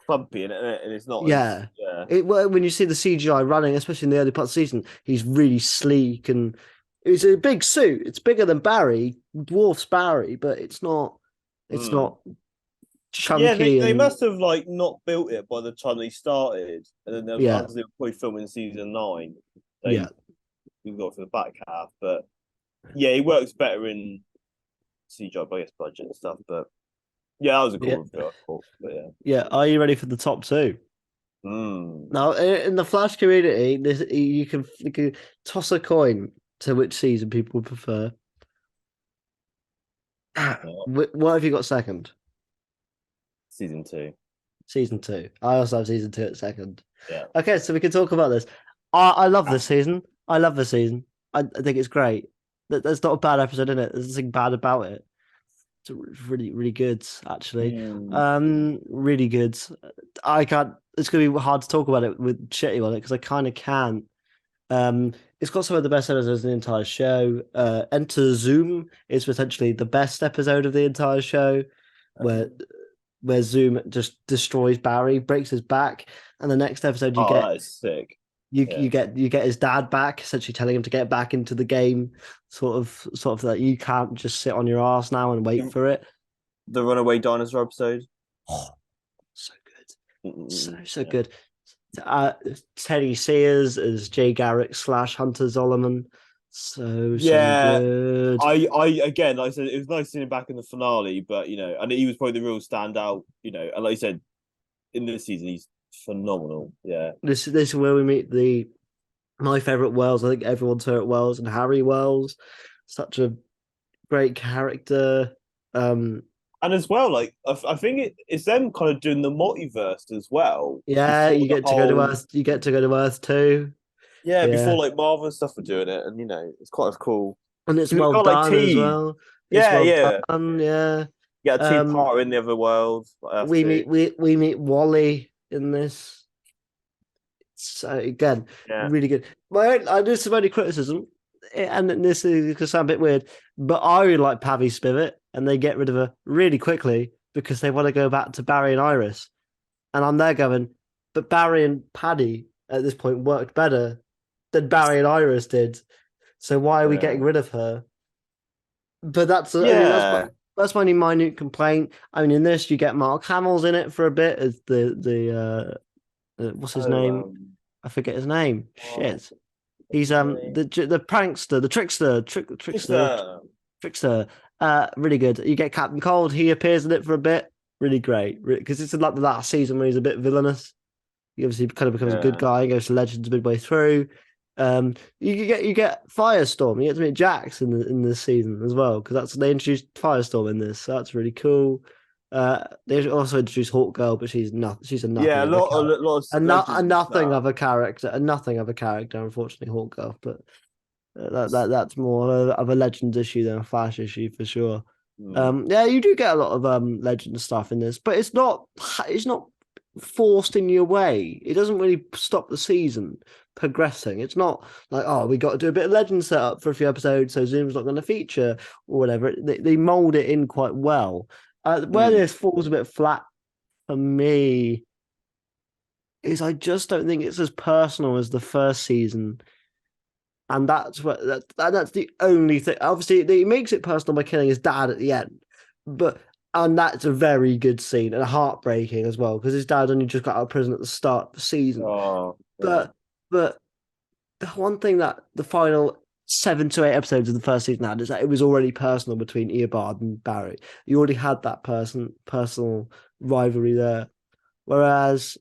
Clumpy and it's not as Yeah. yeah. When you see the CGI running, especially in the early part of the season, he's really sleek and it's a big suit. It's bigger than Barry, dwarfs Barry, but it's Mm. not Yeah, chunky they and must have like not built it by the time they started, and then yeah, as they were probably filming season 9, yeah, they got for the back half. But yeah, it works better in CGI, I guess, budget and stuff. But yeah, that was a yeah, cool review, I thought. But yeah. yeah. Are you ready for the top two? Mm. Now, in the Flash community, you can toss a coin to which season people prefer. Yeah. What have you got second? Season 2. Season two. I also have season two at second. Yeah. Okay, so we can talk about this. I love this season. I love this season. I think it's great. There's not a bad episode in it. There's nothing bad about it. It's really, really good, actually. Mm. Really good. I can't. It's gonna be hard to talk about it with shitty on it because I kind of can't. It's got some of the best episodes in the entire show. Enter Zoom is potentially the best episode of the entire show, where Zoom just destroys Barry, breaks his back, and the next episode you Oh, get that is sick. you Yeah. you get his dad back, essentially telling him to get back into the game, sort of that you can't just sit on your ass now and wait The, for it. the Runaway Dinosaur episode. Oh, so good, so Yeah. good. Uh, Teddy Sears as Jay Garrick / Hunter Zolomon, so Yeah, good. I again, like I said, it was nice seeing him back in the finale, but and he was probably the real standout, and like I said, in this season, he's phenomenal. Yeah. This is where we meet the my favorite Wells. I think everyone's favorite Wells and Harry Wells. Such a great character. Um, And as well, like I think it's them kind of doing the multiverse as well. yeah, Before you the get to go to whole Earth. You get to go to Earth too. yeah, Yeah, before like Marvel and stuff were doing it, and it's quite cool. and it's Because we've well got like done as T. well. It's Yeah, well yeah. done. Yeah. Yeah, T Um, part in the other world, like Earth we 2. meet we meet Wally in this. So again, Yeah. really good. I do some only criticism, and this is gonna sound a bit weird, but I really like Pavi Spivot, and they get rid of her really quickly because they want to go back to Barry and Iris. And I'm there going, but Barry and Paddy at this point worked better than Barry and Iris did. So why are we getting Yeah. rid of her? But Yeah. that's my only minute complaint. I mean, in this you get Mark Hamill's in it for a bit as what's his Oh, name? I forget his name. oh, Shit. what's He's his name? the prankster, the It's trickster. Really good. You get Captain Cold. He appears in it for a bit. Really great because it's like the last season where he's a bit villainous. He obviously kind of becomes a good yeah. guy and goes to Legends midway through. You get Firestorm. You get to meet Jax in this season as well because they introduced Firestorm in this, so that's really cool. They also introduced Hawk Girl, but she's a Yeah, nothing of a character, a lot of a legends and nothing stuff. of a character, a nothing of a character. Unfortunately, Hawk Girl, but that's more of a Legends issue than a Flash issue for sure. Hmm. Yeah, you do get a lot of Legend stuff in this, but it's not forced in your way. It doesn't really stop the season progressing. It's not like, oh, we got to do a bit of Legend setup for a few episodes, so Zoom's not going to feature or whatever. They mold it in quite well. Where Hmm. this falls a bit flat for me is I just don't think it's as personal as the first season. And that's the only thing. Obviously, he makes it personal by killing his dad at the end, but and that's a very good scene and heartbreaking as well because his dad only just got out of prison at the start of the season. Oh, yeah. But the one thing that the final 7 to 8 episodes of the first season had is that it was already personal between Eobard and Barry. You already had that personal rivalry there, whereas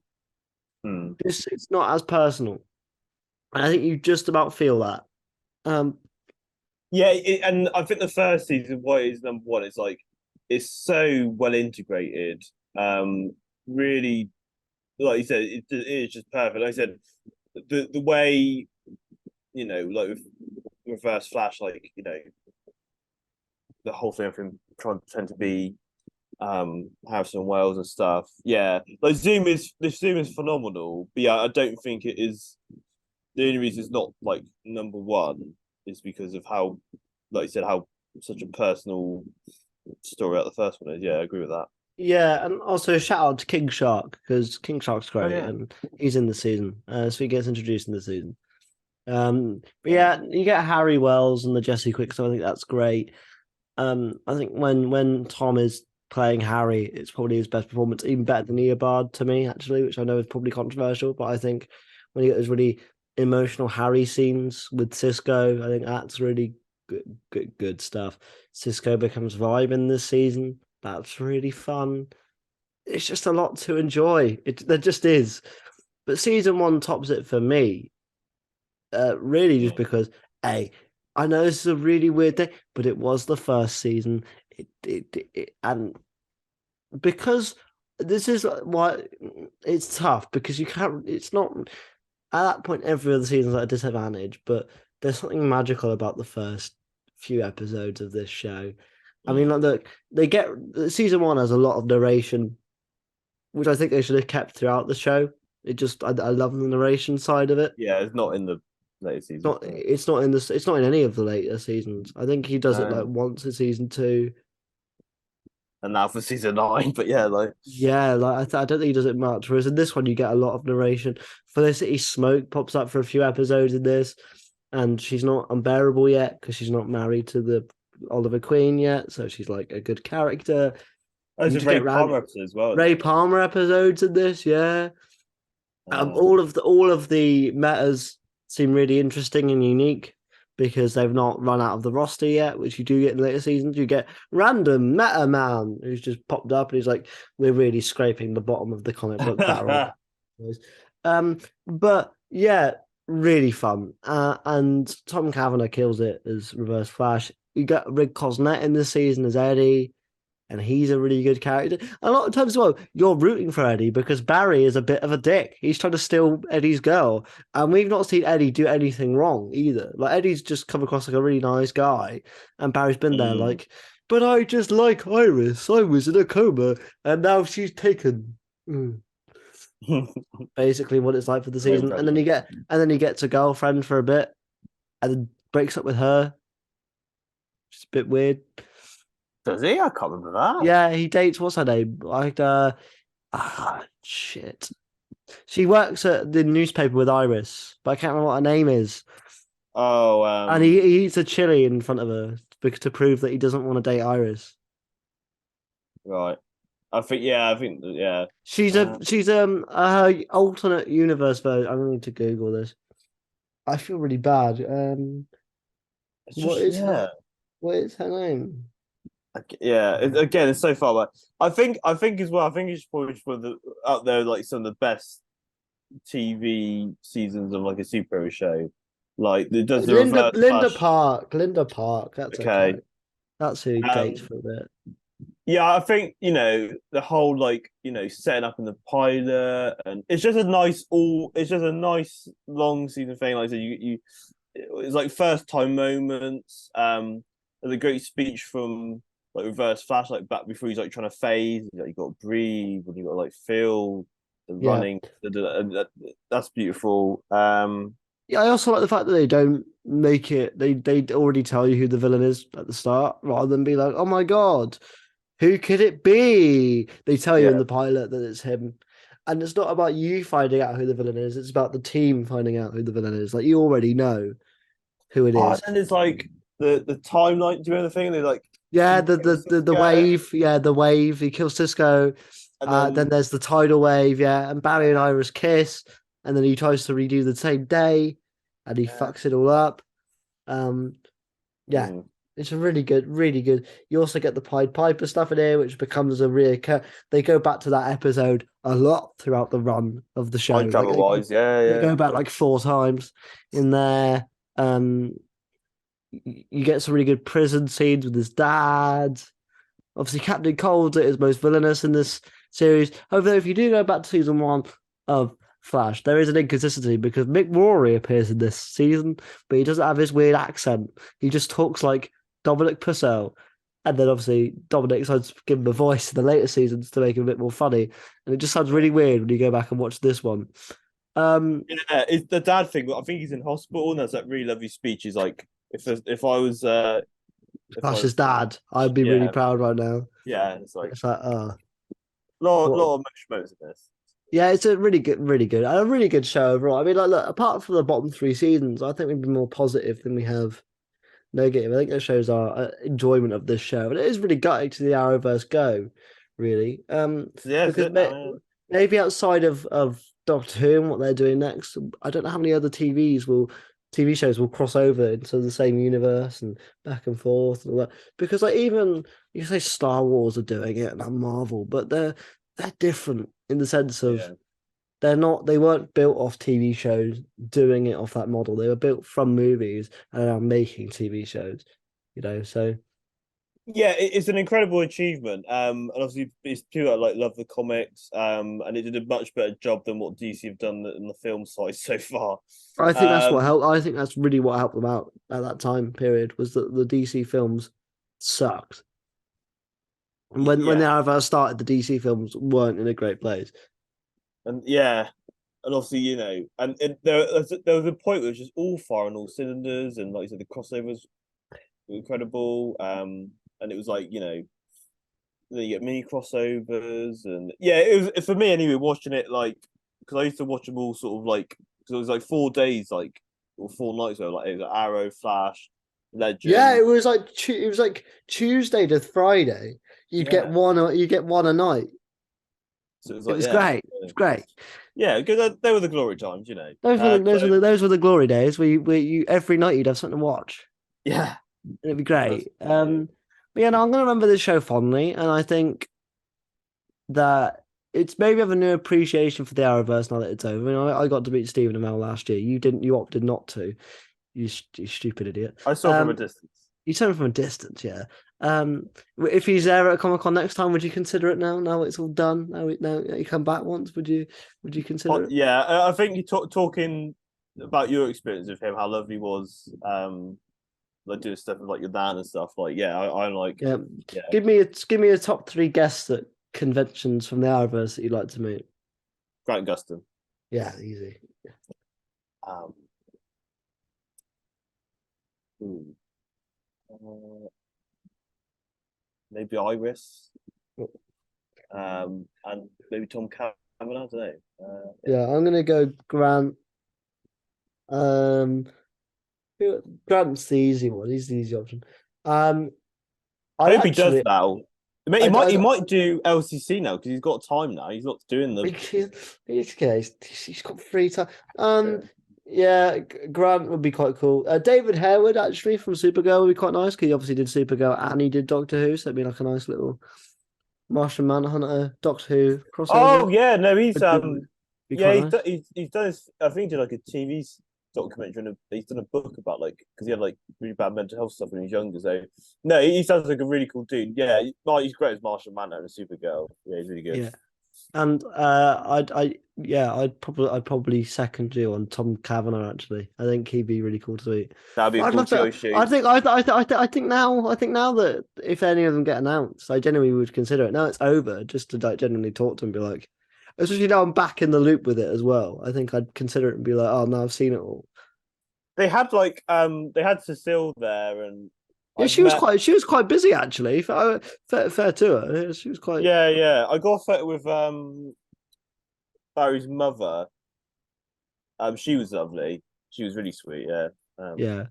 Hmm. this it's not as personal. And I think you just about feel that. Um, Yeah, and I think the first season, what is number one, is like it's so well integrated. Really, like you said, it is just perfect. Like I said, the way like with Reverse Flash, like the whole thing from trying to be Harrison Wells and stuff. Yeah, like Zoom is phenomenal. But yeah, I don't think it is. The only reason it's not like number one is because of how, like you said, how such a personal story out the first one is. Yeah, I agree with that. Yeah, and also shout out to King Shark because King Shark's Oh great yeah. and he's in the season, so he gets introduced in the season. But Yeah. yeah, you get Harry Wells and the Jesse Quick, so I think that's great. I think when Tom is playing Harry, it's probably his best performance, even better than Eobard to me, actually, which I know is probably controversial, but I think when you get those really emotional Harry scenes with Cisco, I think that's really good stuff. Cisco becomes vibe in this season. That's really fun. It's just a lot to enjoy. There just is. But season one tops it for me, really just Mm. because, hey, I know this is a really weird thing, but it was the first season. And because this is why it's tough because you can't. It's not at that point. Every other season's at a disadvantage, but there's something magical about the first few episodes of this show. I mean, like they get season one has a lot of narration, which I think they should have kept throughout the show. I love the narration side of it. Yeah, it's not in the later It's seasons. not. It's not in this. It's not in any of the later seasons. I think he does it like No. once in season two. And now for season nine, but yeah, like Yeah, like I don't think he does it much. Whereas in this one, you get a lot of narration. Felicity Smoke pops up for a few episodes in this, and she's not unbearable yet because she's not married to the Oliver Queen yet. So she's like a good character. there's You a just Ray get Palmer episode as well, isn't Ray there? Palmer episodes in this. Yeah, all of the metas seem really interesting and unique because they've not run out of the roster yet, which you do get in later seasons. You get random meta man who's just popped up and he's like, "We're really scraping the bottom of the comic book barrel." But yeah, really fun. And Tom Cavanagh kills it as Reverse Flash. You got Rick Cosnett in this season as Eddie and he's a really good character. A lot of times as well, you're rooting for Eddie because Barry is a bit of a dick. He's trying to steal Eddie's girl, and we've not seen Eddie do anything wrong either. Like Eddie's just come across like a really nice guy, and Barry's been there Mm. like, but I just like Iris. I was in a coma, and now she's taken. Basically, what it's like for the Very season, and then impressive. he gets a girlfriend for a bit, and then breaks up with her. It's a bit weird. Does he? I can't remember that. Yeah, he dates what's her name? Like shit. She works at the newspaper with Iris, but I can't remember what her name is. Oh, And he eats a chili in front of her because to prove that he doesn't want to date Iris. right. I think She's Uh, her alternate universe version. I need to Google this. I feel really bad. it's What just is her yeah, what is her name? yeah. Again, it's so far away. I think as well. I think it's probably one of the out there like some of the best TV seasons of like a superhero show. Like it does the Linda reverse Linda flash. Park. Linda Park. That's her Okay. character. That's who he dates Um, for a bit. yeah, I think the whole like setting up in the pilot, and it's just a nice long season thing. Like I said, you it's like first time moments. There's a great speech from like Reverse Flash, like back before he's like trying to phase. You got to breathe, and you got to like feel the Yeah. running. That's beautiful. Yeah, I also like the fact that they don't make it. They already tell you who the villain is at the start, rather than be like, "Oh my god, who could it be?" They tell you in Yeah. the pilot that it's him, and it's not about you finding out who the villain is. It's about the team finding out who the villain is. Like you already know who it Oh, is. and then there's like the timeline. Do you remember the thing? They like Yeah, he the kills the the, the Cisco, wave. Yeah, the wave. He kills Cisco. and Then then there's the tidal wave. Yeah, and Barry and Iris kiss, and then he tries to redo the same day, and he yeah. fucks it all up. Um, yeah, Mm. it's a really good, really good. You also get the Pied Piper stuff in here, which becomes a reoccur. They go back to that episode a lot throughout the run of the show. Time travel wise, yeah, They yeah. go back like four times in there. Um, you get some really good prison scenes with his dad. Obviously, Captain Cold is most villainous in this series. Although, if you do go back to season one of Flash, there is an inconsistency because Mick Rory appears in this season, but he doesn't have his weird accent. He just talks like Dominic Purcell. And then obviously Dominic decides to give him a voice in the later seasons to make him a bit more funny. And it just sounds really weird when you go back and watch this one. Yeah, it's the dad thing. I think he's in hospital, and there's that really lovely speech. He's like, if I was if I Flash's was dad, I'd be really yeah, proud right now. yeah, it's like It's like, lot what? of emotions in this. Yeah, it's a a really good show overall. I mean, like, look, apart from the bottom three seasons, I think we've been more positive than we have negative. I think that shows our enjoyment of this show, and it is really gutting to the Arrowverse go, really. So yeah, Because maybe outside of Doctor Who and what they're doing next, I don't know how many other TV shows will cross over into the same universe and back and forth and all that. Because like even you say Star Wars are doing it and Marvel, but they're different in the sense of yeah. they weren't built off TV shows doing it off that model. They were built from movies and are making TV shows, so Yeah, it's an incredible achievement. And obviously it's people that like love the comics. And it did a much better job than what DC have done in the film side so far. I think that's what Um, helped. I think that's really what helped them out at that time period was that the DC films sucked. And when the yeah, Arrowverse started, the DC films weren't in a great place. and yeah, and obviously and there was a point where it was just all fire on all cylinders, and like you said, the crossovers were incredible. And it was like then you get mini crossovers, and yeah, it was for me anyway. Watching it like because I used to watch them all sort of like because it was like 4 days or 4 nights where like it was Arrow, Flash, Yeah, Legend. it was like Tuesday to Friday. Yeah, You get one a night. so it was It like was great. It was great. yeah, because they were the glory times. So Those were the glory days where you every night you'd have something to watch. yeah, It'd be that's, great. But yeah, no, I'm gonna remember this show fondly, and I think that it's maybe have a new appreciation for the Arrowverse now that it's over. I got to meet Stephen Amell last year. You didn't. You opted not to. You stupid idiot. I saw from a distance. You saw him from a distance, yeah. If he's there at Comic Con next time, would you consider it now? Now it's all done. Now you come back once. Would you consider it? Yeah, I think you talking about your experience with him, how lovely he was. Like doing stuff with like your dad and stuff. Like, yeah, I'm like, Yeah. yeah, Give me a top three guests at conventions from the Arrowverse that you'd like to meet. Grant Gustin. Yeah, easy. Um, hmm, maybe Iris. And maybe Tom Cameron. I don't know. Yeah, I'm gonna go Grant. Um, Grant's the easy one. He's the easy option. I Hope he does actually, now. He I, might I, he might do LCC now because he's got time now. He's not doing the he's got free time. Yeah, Grant would be quite cool. David Harewood actually from Supergirl would be quite nice because he obviously did Supergirl and he did Doctor Who, so it'd be like a nice little Martian Manhunter Doctor Who Oh crossover. yeah, no, he's Would be yeah, quite nice. he's done his. I think he did like a TV documentary and he's done a book about like because he had like really bad mental health stuff when he was younger. So no, he sounds like a really cool dude. Yeah, he's great as Martian Manhunter and Supergirl. Yeah, he's really good. Yeah. And I'd probably second you on Tom Cavanagh actually. I think he'd be really cool to meet. That'd be But a I'd cool love to. show shoot. I think now that if any of them get announced, I genuinely would consider it. Now it's over, just to like genuinely talk to him, and be like, especially now I'm back in the loop with it as well. I think I'd consider it and be like, oh no, I've seen it all. They had Cecile there and Yeah, I've met she was quite busy actually. Fair to her. Yeah, she was quite. yeah. I got a photo with Barry's mother. She was lovely. She was really sweet. Yeah. Yeah.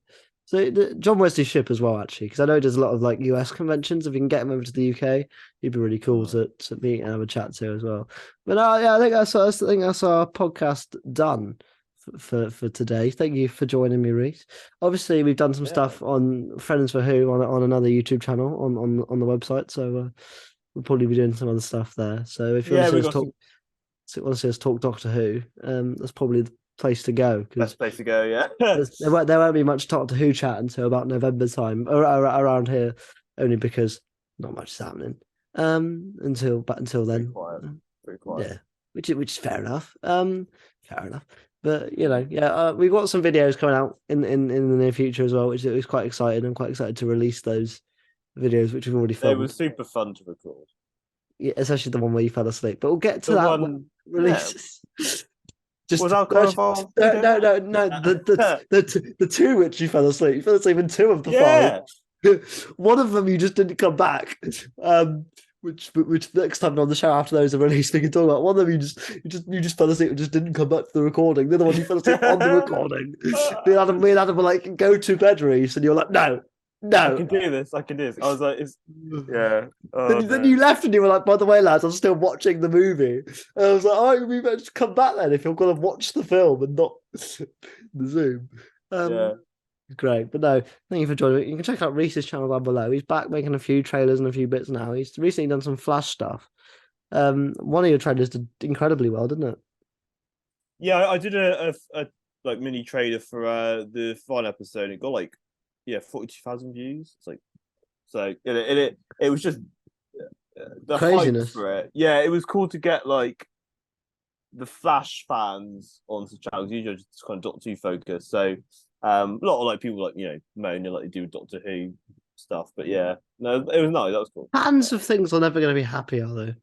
So John Wesley Ship as well, actually, because I know he does a lot of like US conventions. If you can get him over to the UK, he'd be really cool to meet and have a chat to as well. But yeah, I think that's our podcast done for today. Thank you for joining me, Reese. Obviously, we've done some Yeah. stuff on Friends for Who on another YouTube channel on the website, so we'll probably be doing some other stuff there. So if you want Yeah, to see we us got talk, some want to see us talk Doctor Who, that's probably the place to go because best place to go. Yeah. there won't be much Doctor Who chat until about November time or around here, only because not much is happening. Until Pretty then, quiet. Pretty quiet. yeah, which is fair enough. Fair enough. But yeah, we've got some videos coming out in the near future as well, which is quite exciting. I'm quite excited to release those videos which we've already They filmed. were super fun to record. Yeah, especially the one where you fell asleep. But we'll get to The that one, when it releases. was Just alcohol involved? no, no, no, no. The two which you fell asleep. You fell asleep in two of the five. Yeah. One of them you just didn't come back. Which next time on the show after those are released we can talk about. One of them you just fell asleep and just didn't come back to the recording. The other one you fell asleep on the recording. Me and Adam were like, go to bed, Rees, and you're like, no, I no. can do this. I can do this. I was like, yeah. Oh, Then you left and you were like, by the way, lads, I'm still watching the movie. And I was like, oh, we better just come back then if you're going to watch the film and not the Zoom. Yeah. Great. But no, thank you for joining me. You can check out Reese's channel down below. He's back making a few trailers and a few bits now. He's recently done some Flash stuff. One of your trailers did incredibly well, didn't it? Yeah, I did a like mini trailer for the final episode. It got like 42,000 views. It's like so it was just the Craziness. hype for it. Yeah, it was cool to get like the Flash fans onto the channels. Usually just kind of Doctor Who focus. So a lot of like people like moan like they do with Doctor Who stuff. But yeah, no, it was nice. That was cool. Fans of things are never going to be happy, are they?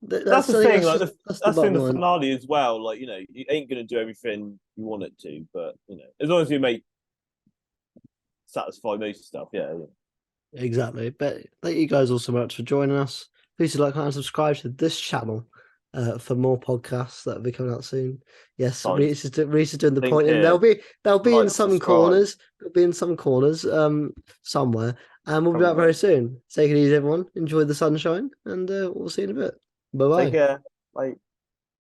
That's the thing. Like that's that's the in the line. finale as well. Like you ain't gonna do everything you want it to, but as long as you make satisfy most stuff, yeah. Exactly. But thank you guys all so much for joining us. Please do like, comment, and subscribe to this channel for more podcasts that will be coming out soon. Yes, Nice. Rees is doing the Link point, and here. they'll be Like, in some subscribe. corners. They'll be in some corners, somewhere. And we'll be back very soon. Take it easy, everyone. Enjoy the sunshine, and we'll see you in a bit. Bye bye. Take care. Bye.